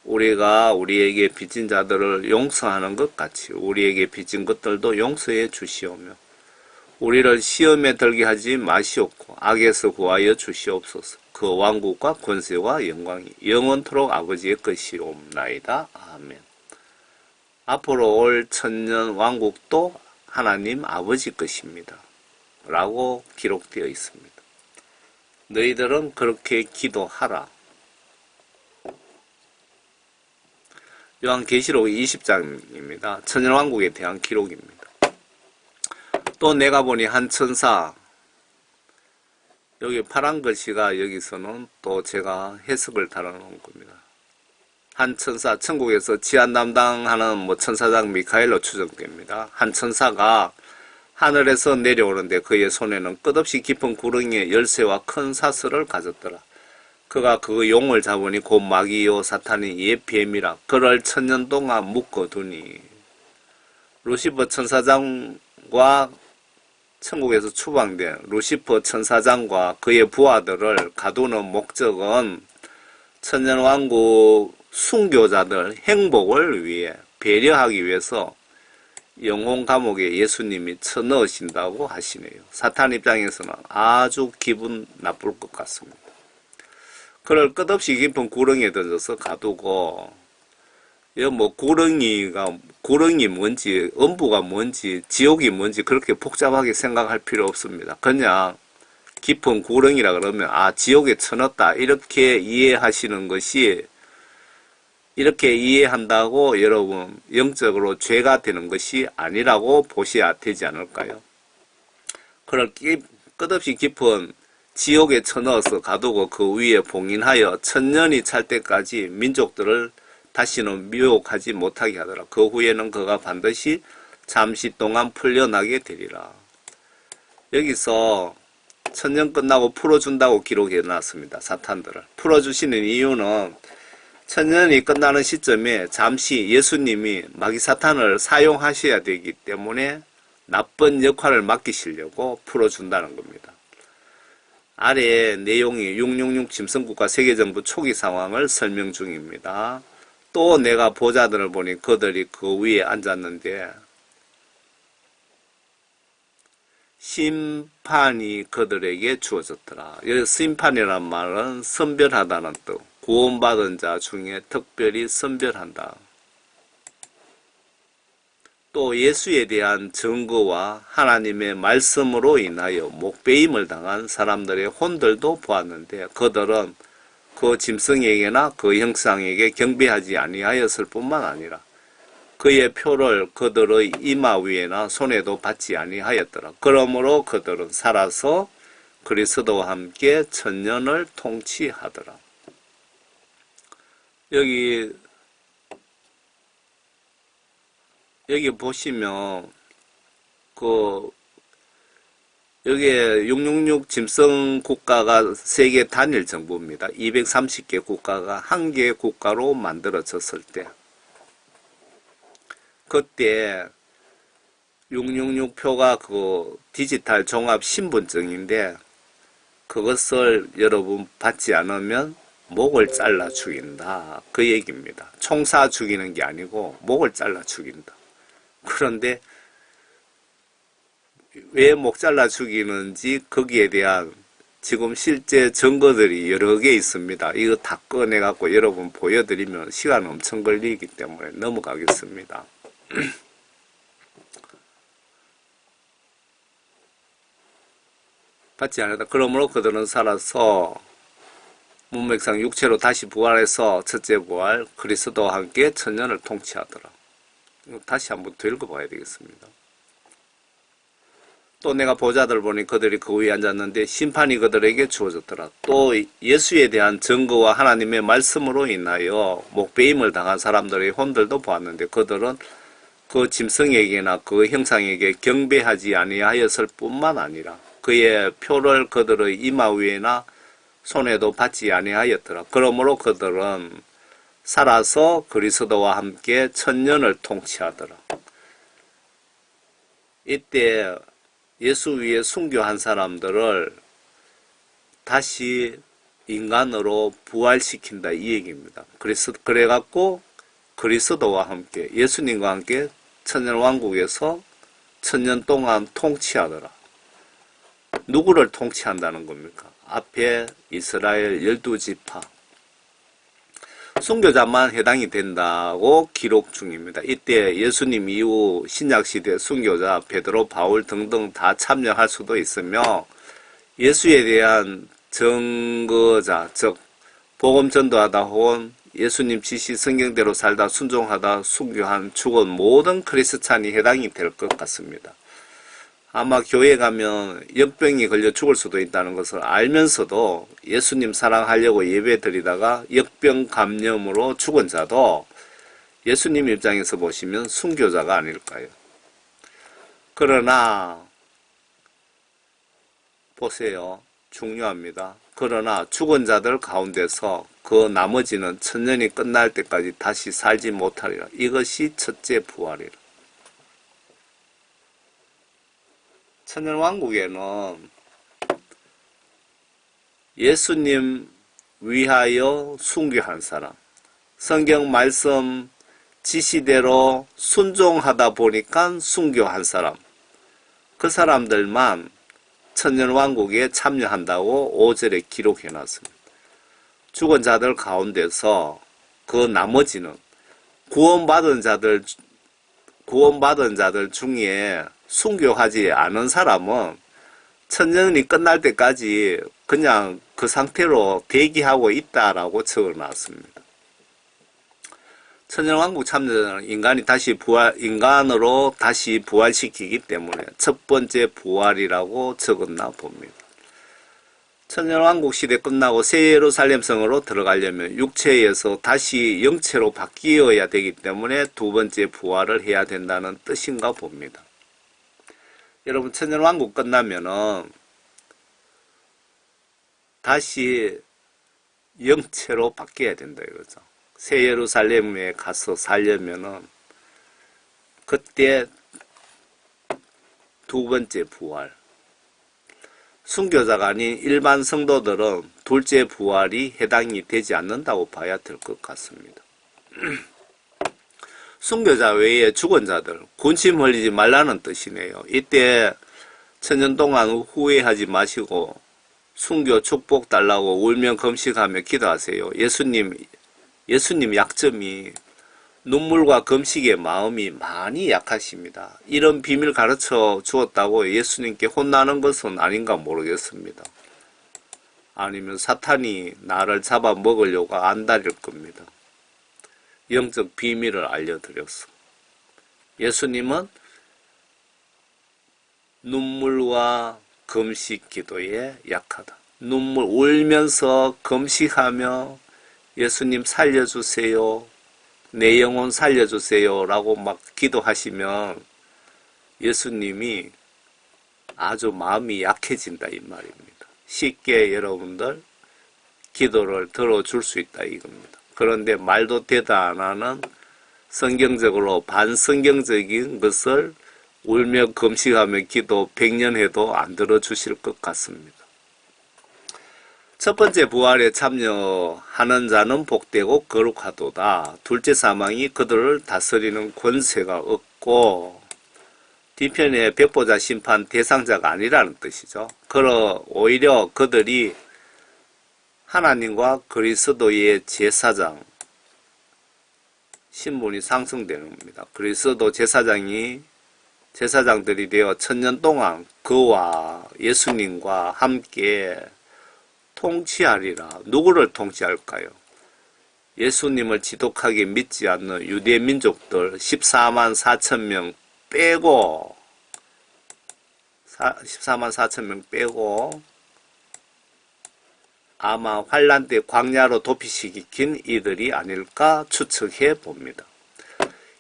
우리가 우리에게 빚진 자들을 용서하는 것 같이 우리에게 빚진 것들도 용서해 주시오며 우리를 시험에 들게 하지 마시옵고 악에서 구하여 주시옵소서. 그 왕국과 권세와 영광이 영원토록 아버지의 것이옵나이다. 아멘. 앞으로 올 천년 왕국도 하나님 아버지 것입니다. 라고 기록되어 있습니다. 너희들은 그렇게 기도하라. 요한계시록 20장입니다. 천년왕국에 대한 기록입니다. 또 내가 보니 한 천사, 여기 파란 글씨가 여기서는 또 제가 해석을 달아놓은 겁니다. 한 천사, 천국에서 치안 담당하는 천사장 미카엘로 추정됩니다. 한 천사가 하늘에서 내려오는데 그의 손에는 끝없이 깊은 구렁이의 열쇠와 큰 사슬을 가졌더라. 그가 그 용을 잡으니 곧 마귀요 사탄이 옛 뱀이라 그를 천년 동안 묶어두니. 루시퍼 천사장과 천국에서 추방된 루시퍼 천사장과 그의 부하들을 가두는 목적은 천년왕국 순교자들 행복을 위해 배려하기 위해서 영혼 감옥에 예수님이 쳐넣으신다고 하시네요. 사탄 입장에서는 아주 기분 나쁠 것 같습니다. 그를 끝없이 깊은 구렁이에 던져서 가두고 구렁이 뭔지 음부가 뭔지 지옥이 뭔지 그렇게 복잡하게 생각할 필요 없습니다. 그냥 깊은 구렁이라 그러면 지옥에 쳐넣었다 이렇게 이해하시는 것이 이렇게 이해한다고 여러분 영적으로 죄가 되는 것이 아니라고 보셔야 되지 않을까요? 그걸 끝없이 깊은 지옥에 쳐넣어서 가두고 그 위에 봉인하여 천년이 찰 때까지 민족들을 다시는 미혹하지 못하게 하더라. 그 후에는 그가 반드시 잠시 동안 풀려나게 되리라. 여기서 천년 끝나고 풀어준다고 기록해 놨습니다. 사탄들을. 풀어주시는 이유는 천년이 끝나는 시점에 잠시 예수님이 마귀사탄을 사용하셔야 되기 때문에 나쁜 역할을 맡기시려고 풀어준다는 겁니다. 아래의 내용이 666 짐승국가 세계정부 초기 상황을 설명 중입니다. 또 내가 보좌들을 보니 그들이 그 위에 앉았는데 심판이 그들에게 주어졌더라. 여기 심판이란 말은 선별하다는 뜻, 구원받은 자 중에 특별히 선별한다. 또 예수에 대한 증거와 하나님의 말씀으로 인하여 목배임을 당한 사람들의 혼들도 보았는데 그들은 그 짐승에게나 그 형상에게 경배하지 아니하였을 뿐만 아니라 그의 표를 그들의 이마 위에나 손에도 받지 아니하였더라. 그러므로 그들은 살아서 그리스도와 함께 천년을 통치하더라. 여기 보시면 여기에 666 짐승 국가가 세계 단일 정부입니다. 230개 국가가 한 개의 국가로 만들어졌을 때 그때 666표가 그 디지털 종합 신분증인데 그것을 여러분 받지 않으면 목을 잘라 죽인다. 그 얘기입니다. 총사 죽이는 게 아니고 목을 잘라 죽인다. 그런데 왜 목 잘라 죽이는지 거기에 대한 지금 실제 증거들이 여러 개 있습니다. 이거 다 꺼내갖고 여러분 보여드리면 시간 엄청 걸리기 때문에 넘어가겠습니다. 받지 않았다. 그러므로 그들은 살아서 문맥상 육체로 다시 부활해서 첫째 부활 그리스도와 함께 천년을 통치하더라. 다시 한번 더 읽어봐야 되겠습니다. 또 내가 보좌들 보니 그들이 그 위에 앉았는데 심판이 그들에게 주어졌더라. 또 예수에 대한 증거와 하나님의 말씀으로 인하여 목배임을 당한 사람들의 혼들도 보았는데 그들은 그 짐승에게나 그 형상에게 경배하지 아니하였을 뿐만 아니라 그의 표를 그들의 이마 위에나 손에도 받지 아니하였더라. 그러므로 그들은 살아서 그리스도와 함께 천년을 통치하더라. 이때 예수 위에 순교한 사람들을 다시 인간으로 부활시킨다 이 얘기입니다. 그래갖고 그리스도와 함께 예수님과 함께 천년왕국에서 천년 동안 통치하더라. 누구를 통치한다는 겁니까? 앞에 이스라엘 12지파 순교자만 해당이 된다고 기록 중입니다. 이때 예수님 이후 신약시대 순교자 베드로, 바울 등등 다 참여할 수도 있으며 예수에 대한 증거자, 즉 복음 전도하다 혹은 예수님 지시 성경대로 살다 순종하다 순교한 죽은 모든 크리스찬이 해당이 될 것 같습니다. 아마 교회 가면 역병이 걸려 죽을 수도 있다는 것을 알면서도 예수님 사랑하려고 예배 드리다가 역병 감염으로 죽은 자도 예수님 입장에서 보시면 순교자가 아닐까요? 그러나 보세요. 중요합니다. 그러나 죽은 자들 가운데서 그 나머지는 천년이 끝날 때까지 다시 살지 못하리라. 이것이 첫째 부활이라. 천년왕국에는 예수님 위하여 순교한 사람, 성경 말씀 지시대로 순종하다 보니까 순교한 사람, 그 사람들만 천년왕국에 참여한다고 5절에 기록해놨습니다. 죽은 자들 가운데서 그 나머지는 구원받은 자들 중에 순교하지 않은 사람은 천년이 끝날 때까지 그냥 그 상태로 대기하고 있다라고 적어놨습니다. 천년왕국 참여자는 인간으로 다시 부활시키기 때문에 첫 번째 부활이라고 적었나 봅니다. 천년왕국 시대 끝나고 새 예루살렘 성으로 들어가려면 육체에서 다시 영체로 바뀌어야 되기 때문에 두 번째 부활을 해야 된다는 뜻인가 봅니다. 여러분 천년왕국 끝나면은 다시 영체로 바뀌어야 된다 이거죠. 새 예루살렘에 가서 살려면은 그때 두 번째 부활. 순교자가 아닌 일반 성도들은 둘째 부활이 해당이 되지 않는다고 봐야 될 것 같습니다. 순교자 외에 죽은 자들, 군침 흘리지 말라는 뜻이네요. 이때 천년 동안 후회하지 마시고 순교 축복 달라고 울며 금식하며 기도하세요. 예수님 약점이 눈물과 금식의 마음이 많이 약하십니다. 이런 비밀 가르쳐 주었다고 예수님께 혼나는 것은 아닌가 모르겠습니다. 아니면 사탄이 나를 잡아먹으려고 안달일 겁니다. 영적 비밀을 알려드렸어. 예수님은 눈물과 금식 기도에 약하다. 눈물 울면서 금식하며 예수님 살려주세요. 내 영혼 살려주세요. 라고 막 기도하시면 예수님이 아주 마음이 약해진다 이 말입니다. 쉽게 여러분들 기도를 들어줄 수 있다 이겁니다. 그런데 말도 대답 안 하는 성경적으로 반성경적인 것을 울며 금식하며 기도 100년 해도 안 들어주실 것 같습니다. 첫 번째 부활에 참여하는 자는 복되고 거룩하도다. 둘째 사망이 그들을 다스리는 권세가 없고 뒤편에 백보자 심판 대상자가 아니라는 뜻이죠. 오히려 그들이 하나님과 그리스도의 제사장 신분이 상승되는 겁니다. 그리스도 제사장들이 되어 천년 동안 그와 예수님과 함께 통치하리라. 누구를 통치할까요? 예수님을 지독하게 믿지 않는 유대 민족들 14만 4천 명 빼고 14만 4천 명 빼고 아마 환란 때 광야로 도피시킨 이들이 아닐까 추측해 봅니다.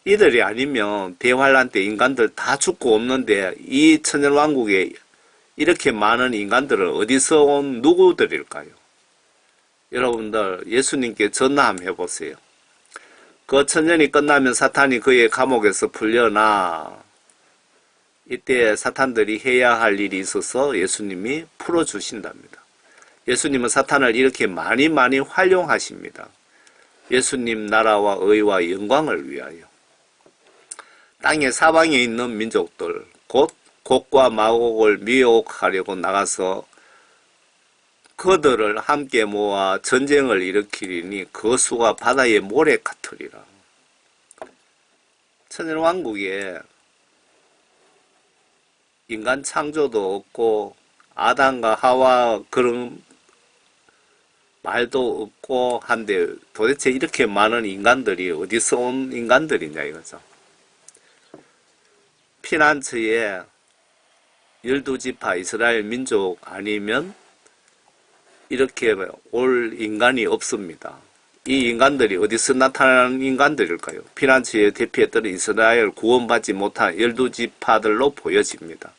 이들이 아니면 대환란 때 인간들 다 죽고 없는데 이 천년왕국에 이렇게 많은 인간들은 어디서 온 누구들일까요? 여러분들 예수님께 전화 한번 해보세요. 그 천년이 끝나면 사탄이 그의 감옥에서 풀려나 이때 사탄들이 해야 할 일이 있어서 예수님이 풀어주신답니다. 예수님은 사탄을 이렇게 많이 활용하십니다. 예수님 나라와 의와 영광을 위하여. 땅의 사방에 있는 민족들 곧 곡과 마곡을 미혹하려고 나가서 그들을 함께 모아 전쟁을 일으키리니 그 수가 바다의 모래 같으리라. 천년왕국에 인간 창조도 없고 아담과 하와 그런 말도 없고 한데 도대체 이렇게 많은 인간들이 어디서 온 인간들이냐 이거죠. 피난처에 12지파 이스라엘 민족 아니면 이렇게 올 인간이 없습니다. 이 인간들이 어디서 나타나는 인간들일까요? 피난처에 대피했던 이스라엘 구원받지 못한 12지파들로 보여집니다.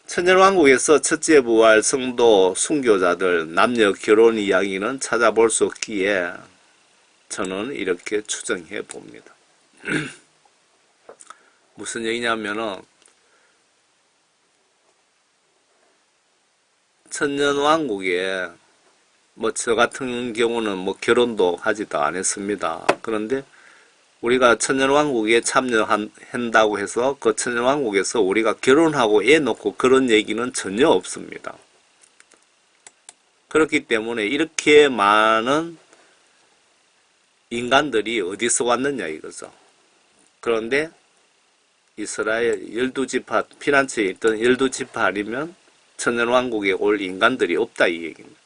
천년왕국에서 첫째 부활 성도 순교자들 남녀 결혼 이야기는 찾아볼 수 없기에 저는 이렇게 추정해 봅니다. 무슨 얘기냐면은 천년왕국에 저 같은 경우는 결혼도 하지도 않았습니다. 그런데 우리가 천년왕국에 참여한다고 해서 그 천년왕국에서 우리가 결혼하고 애 놓고 그런 얘기는 전혀 없습니다. 그렇기 때문에 이렇게 많은 인간들이 어디서 왔느냐 이거죠. 그런데 이스라엘 12지파 피난처에 있던 12지파 아니면 천년왕국에 올 인간들이 없다 이 얘기입니다.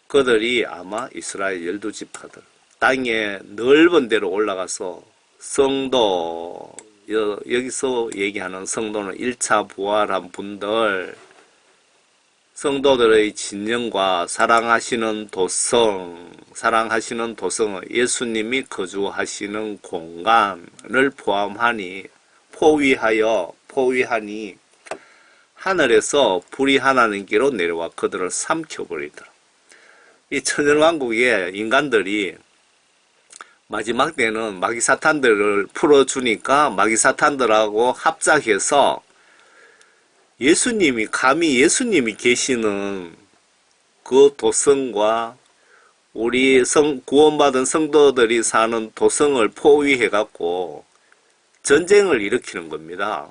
그들이 아마 이스라엘 12지파들 땅에 넓은 데로 올라가서 성도 여기서 얘기하는 성도는 1차 부활한 분들 성도들의 진영과 사랑하시는 도성은 예수님이 거주하시는 공간을 포함하니 포위하니 하늘에서 불이 하나님께로 내려와 그들을 삼켜버리더라. 이 천연왕국의 인간들이 마지막 때는 마귀사탄들을 풀어주니까 마귀사탄들하고 합작해서 감히 예수님이 계시는 그 도성과 우리 구원받은 성도들이 사는 도성을 포위해갖고 전쟁을 일으키는 겁니다.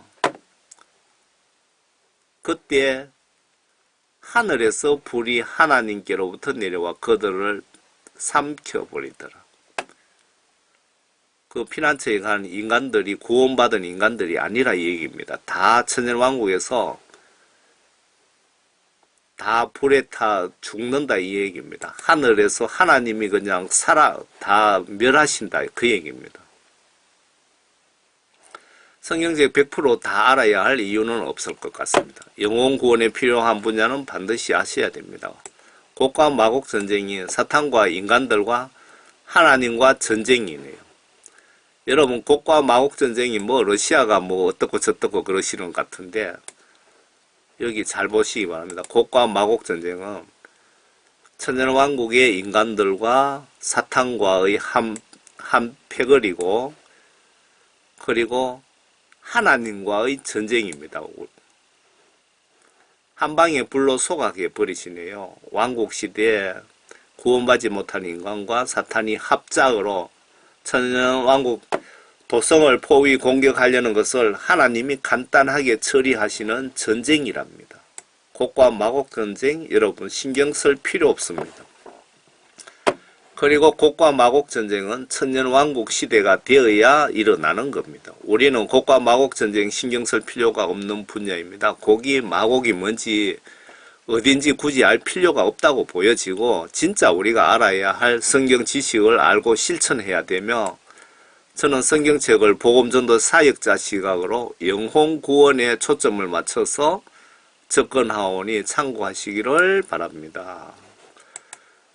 그때 하늘에서 불이 하나님께로부터 내려와 그들을 삼켜버리더라. 그 피난처에 간 인간들이 구원받은 인간들이 아니라 이 얘기입니다. 다 천연왕국에서 다 불에 타 죽는다 이 얘기입니다. 하늘에서 하나님이 그냥 다 멸하신다 그 얘기입니다. 성경책 100% 다 알아야 할 이유는 없을 것 같습니다. 영혼 구원에 필요한 분야는 반드시 아셔야 됩니다. 곡과 마곡 전쟁이 사탄과 인간들과 하나님과 전쟁이네요. 여러분 곡과 마곡 전쟁이 러시아가 어떻고 저떻고 그러시는 것 같은데 여기 잘 보시기 바랍니다. 곡과 마곡 전쟁은 천연왕국의 인간들과 사탄과의 한 패거리고 그리고 하나님과의 전쟁입니다. 한 방에 불로 속하게 버리시네요. 왕국시대에 구원받지 못한 인간과 사탄이 합작으로 천연왕국 도성을 포위 공격하려는 것을 하나님이 간단하게 처리하시는 전쟁이랍니다. 곡과 마곡 전쟁 여러분 신경 쓸 필요 없습니다. 그리고 곡과 마곡 전쟁은 천년왕국 시대가 되어야 일어나는 겁니다. 우리는 곡과 마곡 전쟁 신경 쓸 필요가 없는 분야입니다. 곡이 마곡이 뭔지 어딘지 굳이 알 필요가 없다고 보여지고 진짜 우리가 알아야 할 성경 지식을 알고 실천해야 되며 저는 성경책을 복음전도 사역자 시각으로 영혼 구원에 초점을 맞춰서 접근하오니 참고하시기를 바랍니다.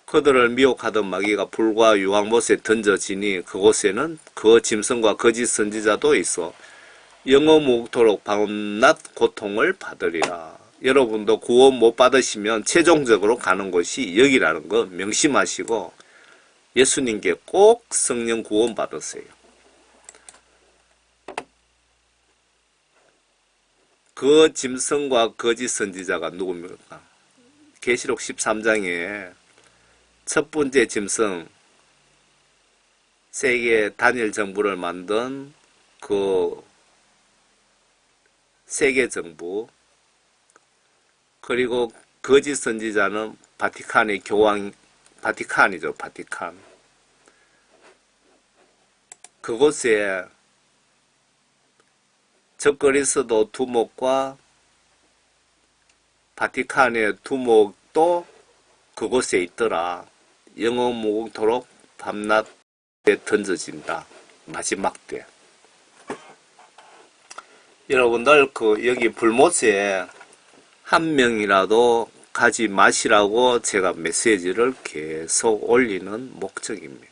그들을 미혹하던 마귀가 불과 유황못에 던져지니 그곳에는 그 짐승과 거짓 선지자도 있어 영원무토록 밤낮 고통을 받으리라. 여러분도 구원 못 받으시면 최종적으로 가는 곳이 여기라는 거 명심하시고 예수님께 꼭 성령 구원 받으세요. 그 짐승과 거짓 선지자가 누굽니까? 계시록 13장에 첫 번째 짐승 세계 단일 정부를 만든 그 세계 정부 그리고 거짓 선지자는 바티칸의 교황 바티칸이죠. 바티칸 그곳에 적그리스도 두목과 바티칸의 두목도 그곳에 있더라. 영원무궁토록 밤낮에 던져진다. 마지막 때. 여러분들 여기 불못에 한 명이라도 가지 마시라고 제가 메시지를 계속 올리는 목적입니다.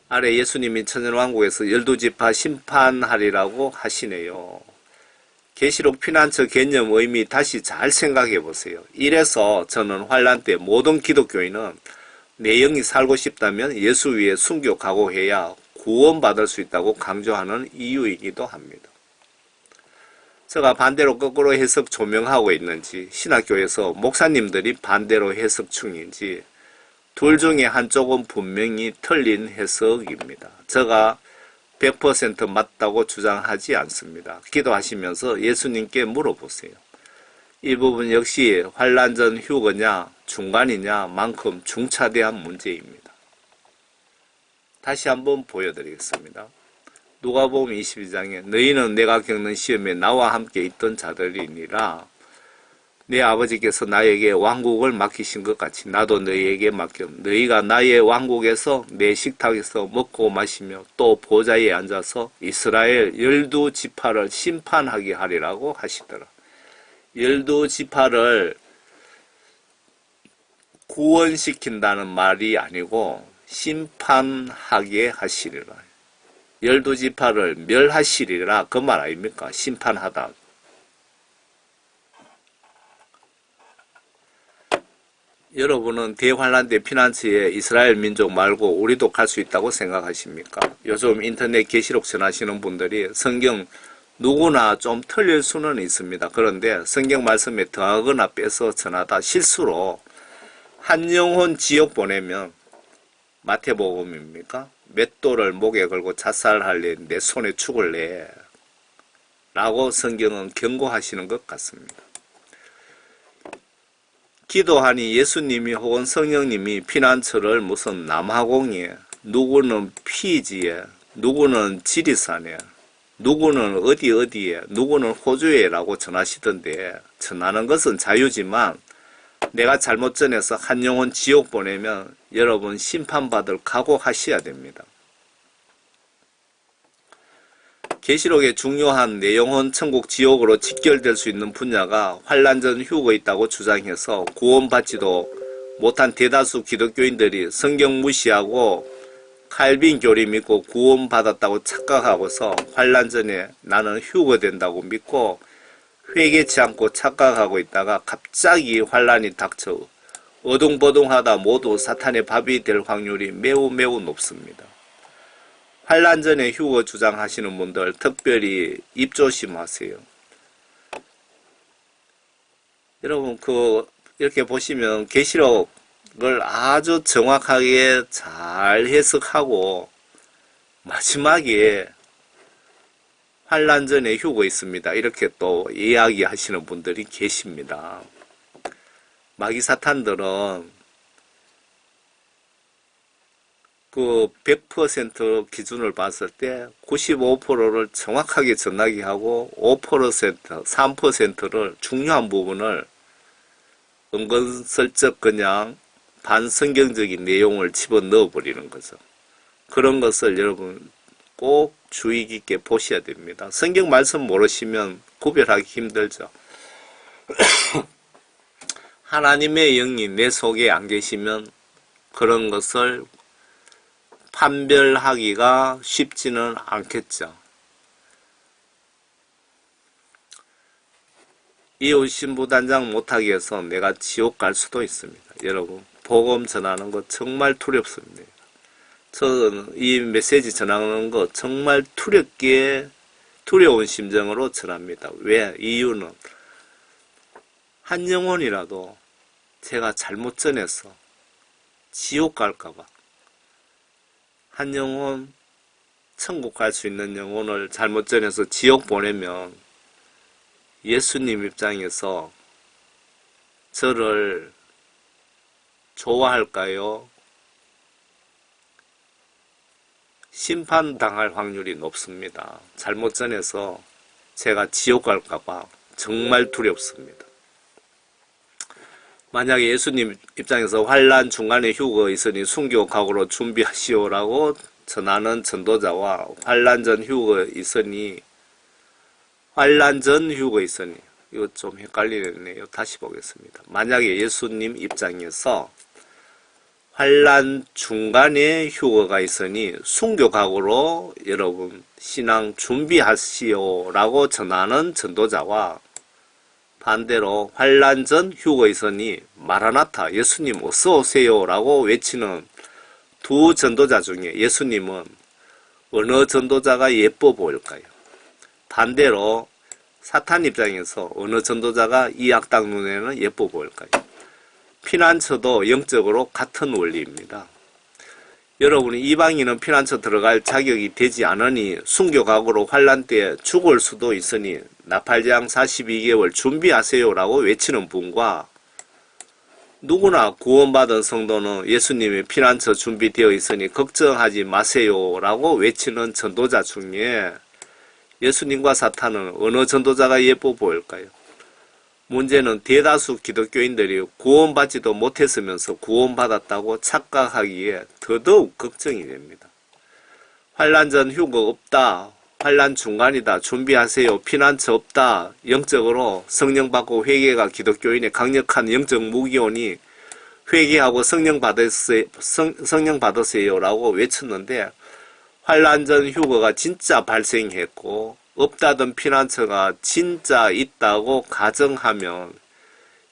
아래 예수님이 천연왕국에서 12지파 심판하리라고 하시네요. 계시록 피난처 개념 의미 다시 잘 생각해 보세요. 이래서 저는 환란 때 모든 기독교인은 내 영이 살고 싶다면 예수 위에 순교 각오해야 구원받을 수 있다고 강조하는 이유이기도 합니다. 제가 반대로 거꾸로 해석 조명하고 있는지 신학교에서 목사님들이 반대로 해석 중인지 둘 중에 한쪽은 분명히 틀린 해석입니다. 제가 100% 맞다고 주장하지 않습니다. 기도하시면서 예수님께 물어보세요. 이 부분 역시 환란 전 휴거냐 중간이냐 만큼 중차대한 문제입니다. 다시 한번 보여드리겠습니다. 누가복음 22장에 너희는 내가 겪는 시험에 나와 함께 있던 자들이니라. 내 아버지께서 나에게 왕국을 맡기신 것 같이 나도 너희에게 맡겨 너희가 나의 왕국에서 내 식탁에서 먹고 마시며 또 보좌에 앉아서 이스라엘 12지파를 심판하게 하리라고 하시더라. 12지파를 구원시킨다는 말이 아니고 심판하게 하시리라. 12지파를 멸하시리라 그 말 아닙니까? 심판하다. 여러분은 대환란 때 피난처에 이스라엘 민족 말고 우리도 갈 수 있다고 생각하십니까? 요즘 인터넷 계시록 전하시는 분들이 성경 누구나 좀 틀릴 수는 있습니다. 그런데 성경 말씀에 더하거나 빼서 전하다 실수로 한 영혼 지옥 보내면 마태복음입니까? 맷돌을 목에 걸고 자살할래 내 손에 죽을래 라고 성경은 경고하시는 것 같습니다. 기도하니 예수님이 혹은 성령님이 피난처를 무슨 남아공에, 누구는 피지에, 누구는 지리산에, 누구는 어디에, 누구는 호주에 라고 전하시던데, 전하는 것은 자유지만 내가 잘못 전해서 한 영혼 지옥 보내면 여러분 심판받을 각오하셔야 됩니다. 계시록의 중요한 내 영혼 천국 지옥으로 직결될 수 있는 분야가 환란전 휴거 있다고 주장해서 구원받지도 못한 대다수 기독교인들이 성경 무시하고 칼빈 교리 믿고 구원받았다고 착각하고서 환란전에 나는 휴거된다고 믿고 회개치 않고 착각하고 있다가 갑자기 환란이 닥쳐 어둥버둥하다 모두 사탄의 밥이 될 확률이 매우 높습니다. 환란전에 휴거 주장하시는 분들 특별히 입 조심하세요. 여러분 이렇게 보시면 계시록을 아주 정확하게 잘 해석하고 마지막에 환란전에 휴거 있습니다. 이렇게 또 이야기하시는 분들이 계십니다. 마귀 사탄들은 100% 기준을 봤을 때 95%를 정확하게 전하게 하고 5%, 3%를 중요한 부분을 은근슬쩍 그냥 반성경적인 내용을 집어넣어 버리는 거죠. 그런 것을 여러분 꼭 주의 깊게 보셔야 됩니다. 성경 말씀 모르시면 구별하기 힘들죠. 하나님의 영이 내 속에 안 계시면 그런 것을 판별하기가 쉽지는 않겠죠. 이웃 신부단장 못하게 해서 내가 지옥 갈 수도 있습니다. 여러분 복음 전하는 거 정말 두렵습니다. 저는 이 메시지 전하는 거 정말 두려운 심정으로 전합니다. 왜? 이유는 한 영혼이라도 제가 잘못 전해서 지옥 갈까봐, 한 영혼 천국 갈 수 있는 영혼을 잘못 전해서 지옥 보내면 예수님 입장에서 저를 좋아할까요? 심판당할 확률이 높습니다. 잘못 전해서 제가 지옥 갈까봐 정말 두렵습니다. 만약에 예수님 입장에서 환란 중간에 휴거 있으니 순교 각오로 준비하시오라고 전하는 전도자와 환란전 휴거 있으니 이거 좀 헷갈리네요. 다시 보겠습니다. 만약에 예수님 입장에서 환란 중간에 휴거가 있으니 순교 각오로 여러분 신앙 준비하시오라고 전하는 전도자와 반대로 환란 전 휴거 있으니 마라나타 예수님 어서 오세요라고 외치는 두 전도자 중에 예수님은 어느 전도자가 예뻐 보일까요? 반대로 사탄 입장에서 어느 전도자가 이 악당 눈에는 예뻐 보일까요? 피난처도 영적으로 같은 원리입니다. 여러분이 이방인은 피난처 들어갈 자격이 되지 않으니 순교각오로 환란 때 죽을 수도 있으니 나팔장 42개월 준비하세요라고 외치는 분과 누구나 구원받은 성도는 예수님의 피난처 준비되어 있으니 걱정하지 마세요라고 외치는 전도자 중에 예수님과 사탄은 어느 전도자가 예뻐 보일까요? 문제는 대다수 기독교인들이 구원받지도 못했으면서 구원받았다고 착각하기에 더더욱 걱정이 됩니다. 환란 전 휴거 없다, 환란 중간이다, 준비하세요, 피난처 없다, 영적으로 성령 받고 회개가 기독교인의 강력한 영적 무기오니 회개하고 성령 받으세요라고 외쳤는데 환란 전 휴거가 진짜 발생했고 없다던 피난처가 진짜 있다고 가정하면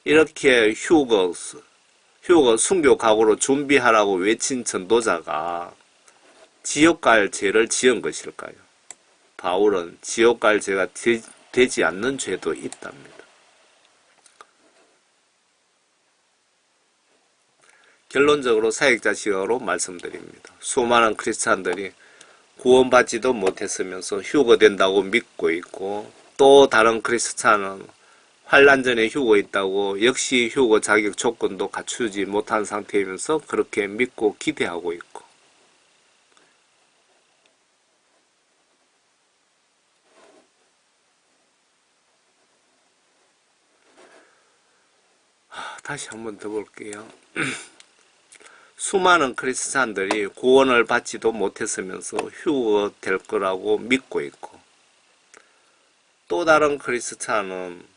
이렇게 휴거 순교 각오로 준비하라고 외친 전도자가 지옥 갈 죄를 지은 것일까요? 바울은 지옥 갈 죄가 되지 않는 죄도 있답니다. 결론적으로 사역자 시각으로 말씀드립니다. 수많은 크리스찬들이 구원받지도 못했으면서 휴거된다고 믿고 있고, 또 다른 크리스찬은 환란 전에 휴거 있다고 역시 휴거 자격 조건도 갖추지 못한 상태이면서 그렇게 믿고 기대하고 있고, 다시 한번 더 볼게요. 수많은 크리스찬들이 구원을 받지도 못했으면서 휴거될 거라고 믿고 있고, 또 다른 크리스찬은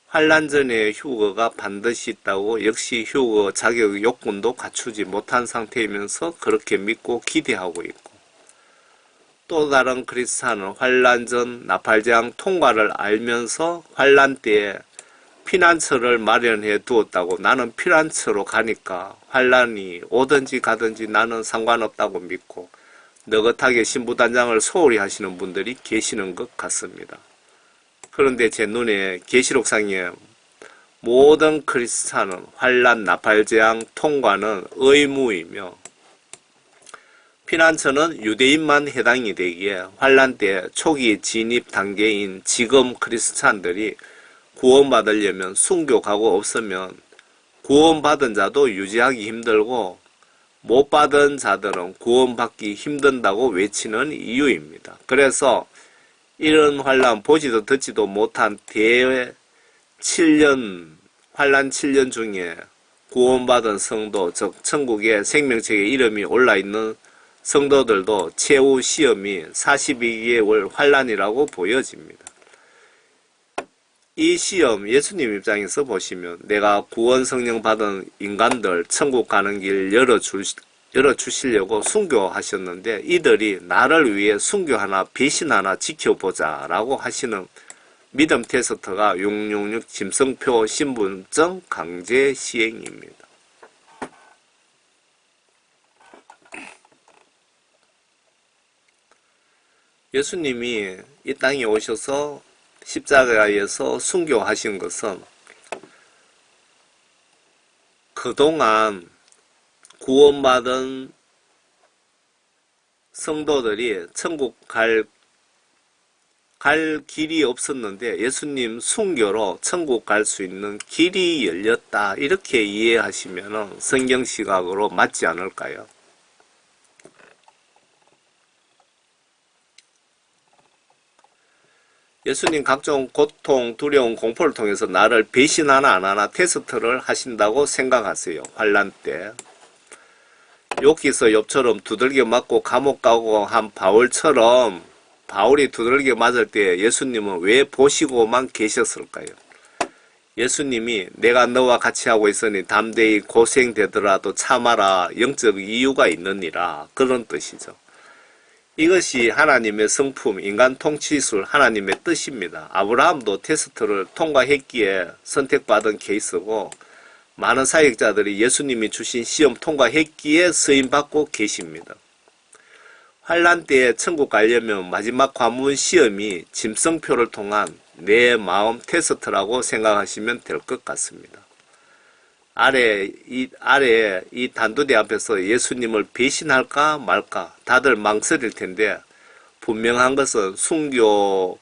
환란 전에 휴거가 반드시 있다고 역시 휴거 자격 요건도 갖추지 못한 상태이면서 그렇게 믿고 기대하고 있고, 또 다른 크리스찬은 환란 전 나팔장 통과를 알면서 환란 때에 피난처를 마련해 두었다고, 나는 피난처로 가니까 환란이 오든지 가든지 나는 상관없다고 믿고 느긋하게 신부단장을 소홀히 하시는 분들이 계시는 것 같습니다. 그런데 제 눈에 계시록상에 모든 크리스찬은 환란 나팔재앙 통과는 의무이며, 피난처는 유대인만 해당이 되기에 환란 때 초기 진입 단계인 지금 크리스찬들이 구원받으려면 순교 각오 없으면 구원받은 자도 유지하기 힘들고, 못 받은 자들은 구원받기 힘든다고 외치는 이유입니다. 그래서 이런 환란 보지도 듣지도 못한 대 7년 환란 7년 중에 구원받은 성도, 즉 천국의 생명책에 이름이 올라있는 성도들도 최후 시험이 42개월 환란이라고 보여집니다. 이 시험, 예수님 입장에서 보시면 내가 구원 성령 받은 인간들 천국 가는 길 열어주시려고 순교하셨는데, 이들이 나를 위해 순교 하나 배신 하나 지켜보자 라고 하시는 믿음 테스트가 666 짐승표 신분증 강제 시행입니다. 예수님이 이 땅에 오셔서 십자가에서 순교하신 것은 그동안 구원받은 성도들이 천국 갈 길이 없었는데 예수님 순교로 천국 갈 수 있는 길이 열렸다, 이렇게 이해하시면 성경 시각으로 맞지 않을까요? 예수님 각종 고통, 두려움, 공포를 통해서 나를 배신하나 안 하나 테스트를 하신다고 생각하세요. 환란 때 욥기서 욥처럼 두들겨 맞고 감옥 가고 한 바울처럼, 바울이 두들겨 맞을 때 예수님은 왜 보시고만 계셨을까요? 예수님이 내가 너와 같이 하고 있으니 담대히 고생되더라도 참아라, 영적 이유가 있느니라, 그런 뜻이죠. 이것이 하나님의 성품, 인간 통치술, 하나님의 뜻입니다. 아브라함도 테스트를 통과했기에 선택받은 케이스고, 많은 사역자들이 예수님이 주신 시험 통과했기에 쓰임받고 계십니다. 환란 때에 천국 가려면 마지막 관문 시험이 짐승표를 통한 내 마음 테스트라고 생각하시면 될 것 같습니다. 아래 이 단두대 앞에서 예수님을 배신할까 말까 다들 망설일 텐데, 분명한 것은 순교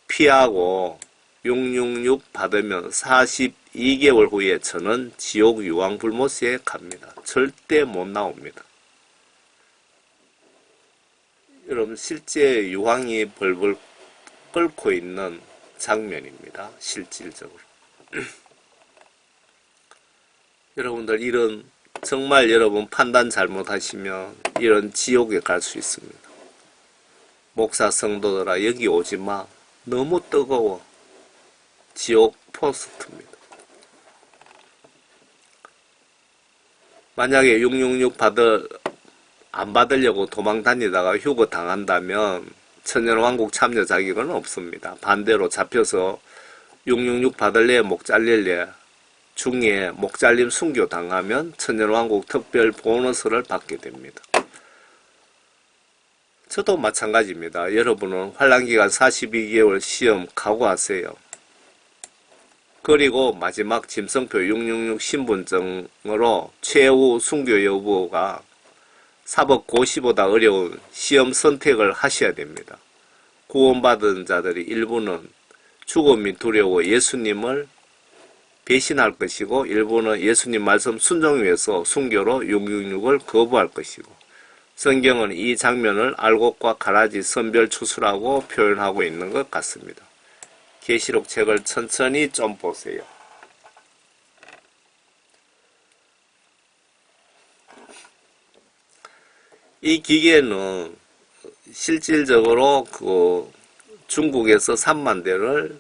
피하고 666 받으면 42개월 후에 저는 지옥 유황불못에 갑니다. 절대 못 나옵니다. 여러분, 실제 유황이 벌벌 끓고 있는 장면입니다. 실질적으로. 여러분들, 이런 정말 여러분 판단 잘못하시면 이런 지옥에 갈 수 있습니다. 목사 성도들아, 여기 오지마, 너무 뜨거워. 지옥 포스트입니다. 만약에 666 안 받으려고 도망 다니다가 휴거 당한다면 천년왕국 참여 자격은 없습니다. 반대로 잡혀서 666 받을래 목 잘릴래 중에 목잘림 순교 당하면 천년왕국 특별 보너스를 받게 됩니다. 저도 마찬가지입니다. 여러분은 환란기간 42개월 시험 각오하세요. 그리고 마지막 짐승표 666 신분증으로 최후 순교 여부가 사법 고시보다 어려운 시험 선택을 하셔야 됩니다. 구원받은 자들이 일부는 죽음이 두려워 예수님을 배신할 것이고 일부는 예수님 말씀 순종 위해서 순교로 666을 거부할 것이고 성경은 이 장면을 알곡과 가라지 선별추수라고 표현하고 있는 것 같습니다. 계시록 책을 천천히 좀 보세요. 이 기계는 실질적으로 중국에서 3만 대를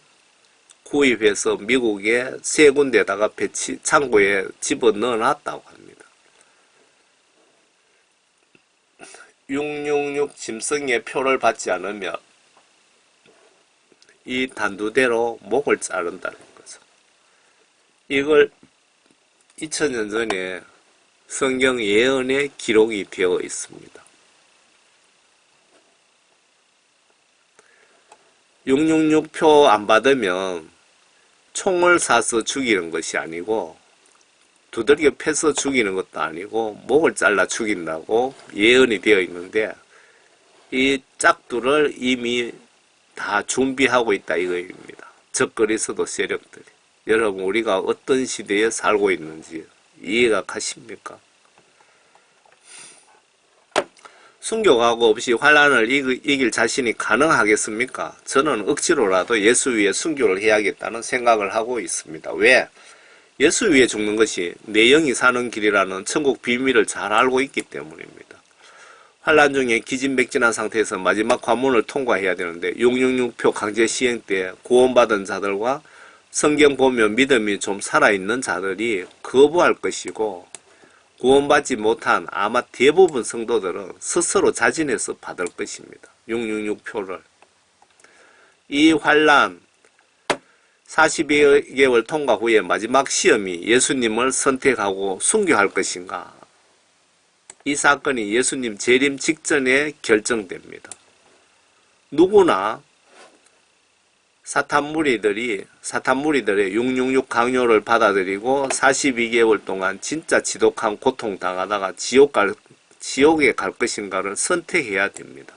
구입해서 미국에 3군데다가 창고에 집어넣어 놨다고 합니다. 666 짐승의 표를 받지 않으면 이 단두대로 목을 자른다는 거죠. 이걸 2000년 전에 성경 예언에 기록이 되어 있습니다. 666 표 안 받으면 총을 쏴서 죽이는 것이 아니고 두들겨 패서 죽이는 것도 아니고 목을 잘라 죽인다고 예언이 되어 있는데 이 짝두를 이미 다 준비하고 있다 이거입니다. 적거리서도 세력들이. 여러분 우리가 어떤 시대에 살고 있는지 이해가 가십니까? 순교하고 없이 환란을 이길 자신이 가능하겠습니까? 저는 억지로라도 예수 위에 순교를 해야겠다는 생각을 하고 있습니다. 왜? 예수 위에 죽는 것이 내 영이 사는 길이라는 천국 비밀을 잘 알고 있기 때문입니다. 환란 중에 기진맥진한 상태에서 마지막 관문을 통과해야 되는데 666표 강제 시행 때 구원받은 자들과 성경 보면 믿음이 좀 살아있는 자들이 거부할 것이고 구원받지 못한 아마 대부분 성도들은 스스로 자진해서 받을 것입니다. 666표를. 이 환란 42개월 통과 후에 마지막 시험이 예수님을 선택하고 순교할 것인가? 이 사건이 예수님 재림 직전에 결정됩니다. 누구나 사탄 무리들의 666 강요를 받아들이고 42개월 동안 진짜 지독한 고통 당하다가 지옥에 갈 것인가를 선택해야 됩니다.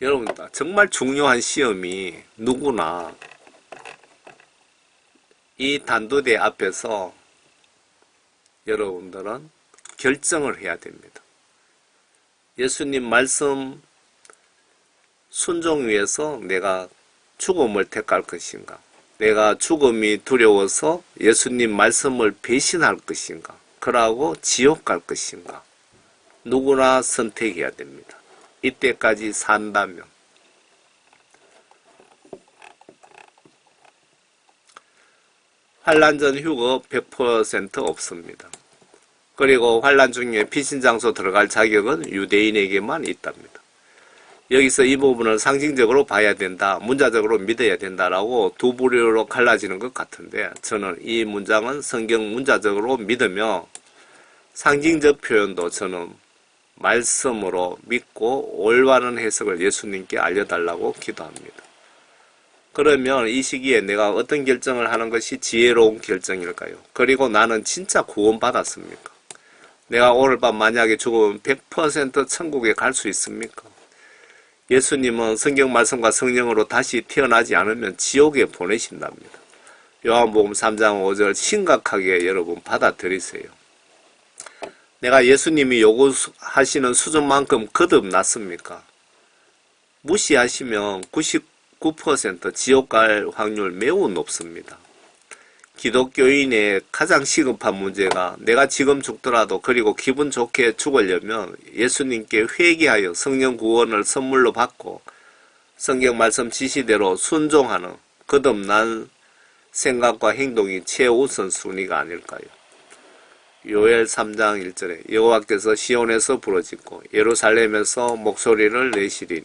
여러분 정말 중요한 시험이 누구나 이 단두대 앞에서 여러분들은 결정을 해야 됩니다. 예수님 말씀 순종 위해서 내가 죽음을 택할 것인가? 내가 죽음이 두려워서 예수님 말씀을 배신할 것인가? 그러고 지옥 갈 것인가? 누구나 선택해야 됩니다. 이때까지 산다면. 환란 전 휴거 100% 없습니다. 그리고 환란 중에 피신장소 들어갈 자격은 유대인에게만 있답니다. 여기서 이 부분을 상징적으로 봐야 된다, 문자적으로 믿어야 된다라고 두 부류로 갈라지는 것 같은데 저는 이 문장은 성경 문자적으로 믿으며 상징적 표현도 저는 말씀으로 믿고 올바른 해석을 예수님께 알려달라고 기도합니다. 그러면 이 시기에 내가 어떤 결정을 하는 것이 지혜로운 결정일까요? 그리고 나는 진짜 구원받았습니까? 내가 오늘 밤 만약에 죽으면 100% 천국에 갈 수 있습니까? 예수님은 성경 말씀과 성령으로 다시 태어나지 않으면 지옥에 보내신답니다. 요한복음 3장 5절 심각하게 여러분 받아들이세요. 내가 예수님이 요구하시는 수준만큼 거듭났습니까? 무시하시면 99% 지옥 갈 확률 매우 높습니다. 기독교인의 가장 시급한 문제가 내가 지금 죽더라도 그리고 기분 좋게 죽으려면 예수님께 회개하여 성령 구원을 선물로 받고 성경 말씀 지시대로 순종하는 거듭난 생각과 행동이 최우선 순위가 아닐까요? 요엘 3장 1절에 여호와께서 시온에서 부르짖고 예루살렘에서 목소리를 내시리니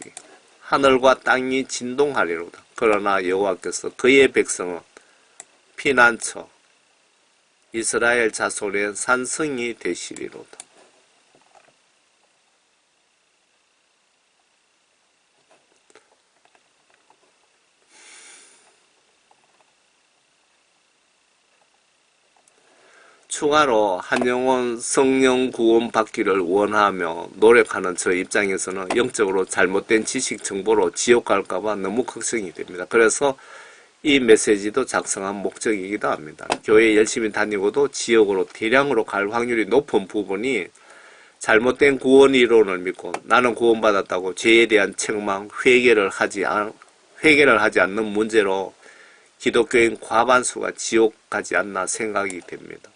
하늘과 땅이 진동하리로다. 그러나 여호와께서 그의 백성은 피난처 이스라엘 자손의 산성이 되시리로다. 추가로 한 영혼 성령 구원 받기를 원하며 노력하는 저 입장에서는 영적으로 잘못된 지식 정보로 지옥 갈까봐 너무 걱정이 됩니다. 그래서 이 메시지도 작성한 목적이기도 합니다. 교회 열심히 다니고도 지옥으로 대량으로 갈 확률이 높은 부분이 잘못된 구원 이론을 믿고 나는 구원받았다고 죄에 대한 책망, 회개를 하지 않는 문제로 기독교인 과반수가 지옥 가지 않나 생각이 됩니다.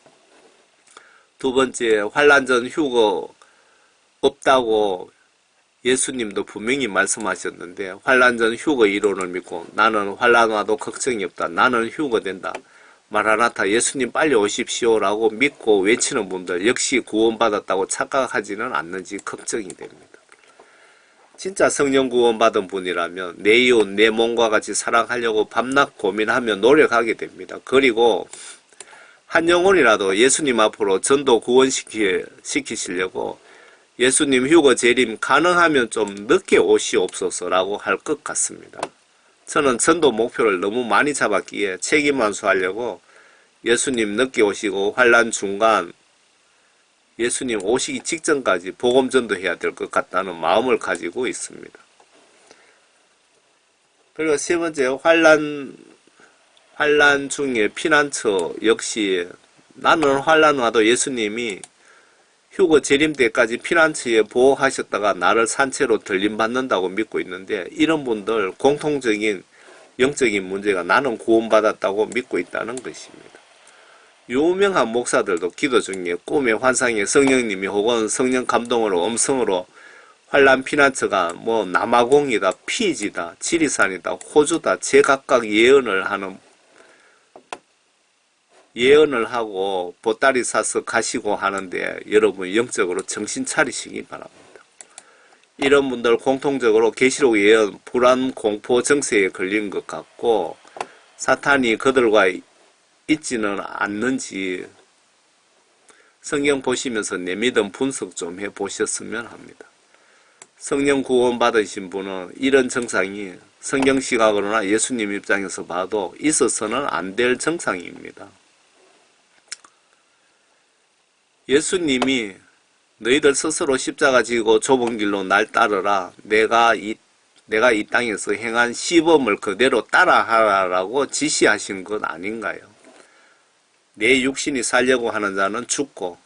두 번째, 환난전 휴거 없다고 예수님도 분명히 말씀하셨는데 환난전 휴거 이론을 믿고 나는 환난 와도 걱정이 없다. 나는 휴거된다. 마라나타 예수님 빨리 오십시오라고 믿고 외치는 분들 역시 구원받았다고 착각하지는 않는지 걱정이 됩니다. 진짜 성령 구원받은 분이라면 내 이웃 내 몸과 같이 사랑하려고 밤낮 고민하며 노력하게 됩니다. 그리고 한 영혼이라도 예수님 앞으로 전도 구원시키시려고 예수님 휴거 재림 가능하면 좀 늦게 오시옵소서라고 할 것 같습니다. 저는 전도 목표를 너무 많이 잡았기에 책임 완수하려고 예수님 늦게 오시고 환난 중간 예수님 오시기 직전까지 복음 전도해야 될 것 같다는 마음을 가지고 있습니다. 그리고 세 번째, 환난 중에 피난처 역시 나는 환난 와도 예수님이 휴거 재림 때까지 피난처에 보호하셨다가 나를 산채로 들림받는다고 믿고 있는데 이런 분들 공통적인 영적인 문제가 나는 구원받았다고 믿고 있다는 것입니다. 유명한 목사들도 기도 중에 꿈의 환상에 성령님이 혹은 성령 감동으로 음성으로 환난 피난처가 뭐 남아공이다, 피지다, 지리산이다, 호주다 제각각 예언을 하고 보따리 싸서 가시고 하는데 여러분 영적으로 정신 차리시기 바랍니다. 이런 분들 공통적으로 계시록 예언 불안 공포 정세에 걸린 것 같고 사탄이 그들과 있지는 않는지 성경 보시면서 내 믿음 분석 좀 해보셨으면 합니다. 성령 구원 받으신 분은 이런 증상이 성경 시각으로나 예수님 입장에서 봐도 있어서는 안 될 증상입니다. 예수님이 너희들 스스로 십자가 지고 좁은 길로 날 따르라. 내가 이 땅에서 행한 시범을 그대로 따라하라라고 지시하신 것 아닌가요? 내 육신이 살려고 하는 자는 죽고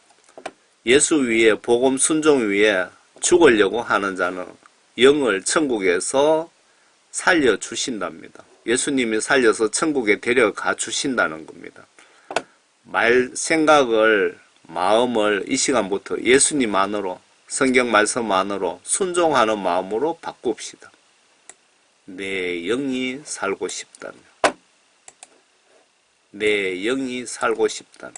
예수 위에 복음 순종 위에 죽으려고 하는 자는 영을 천국에서 살려주신답니다. 예수님이 살려서 천국에 데려가 주신다는 겁니다. 생각을 마음을 이 시간부터 예수님 안으로 성경 말씀 안으로 순종하는 마음으로 바꿉시다. 내 영이 살고 싶다면 내 영이 살고 싶다면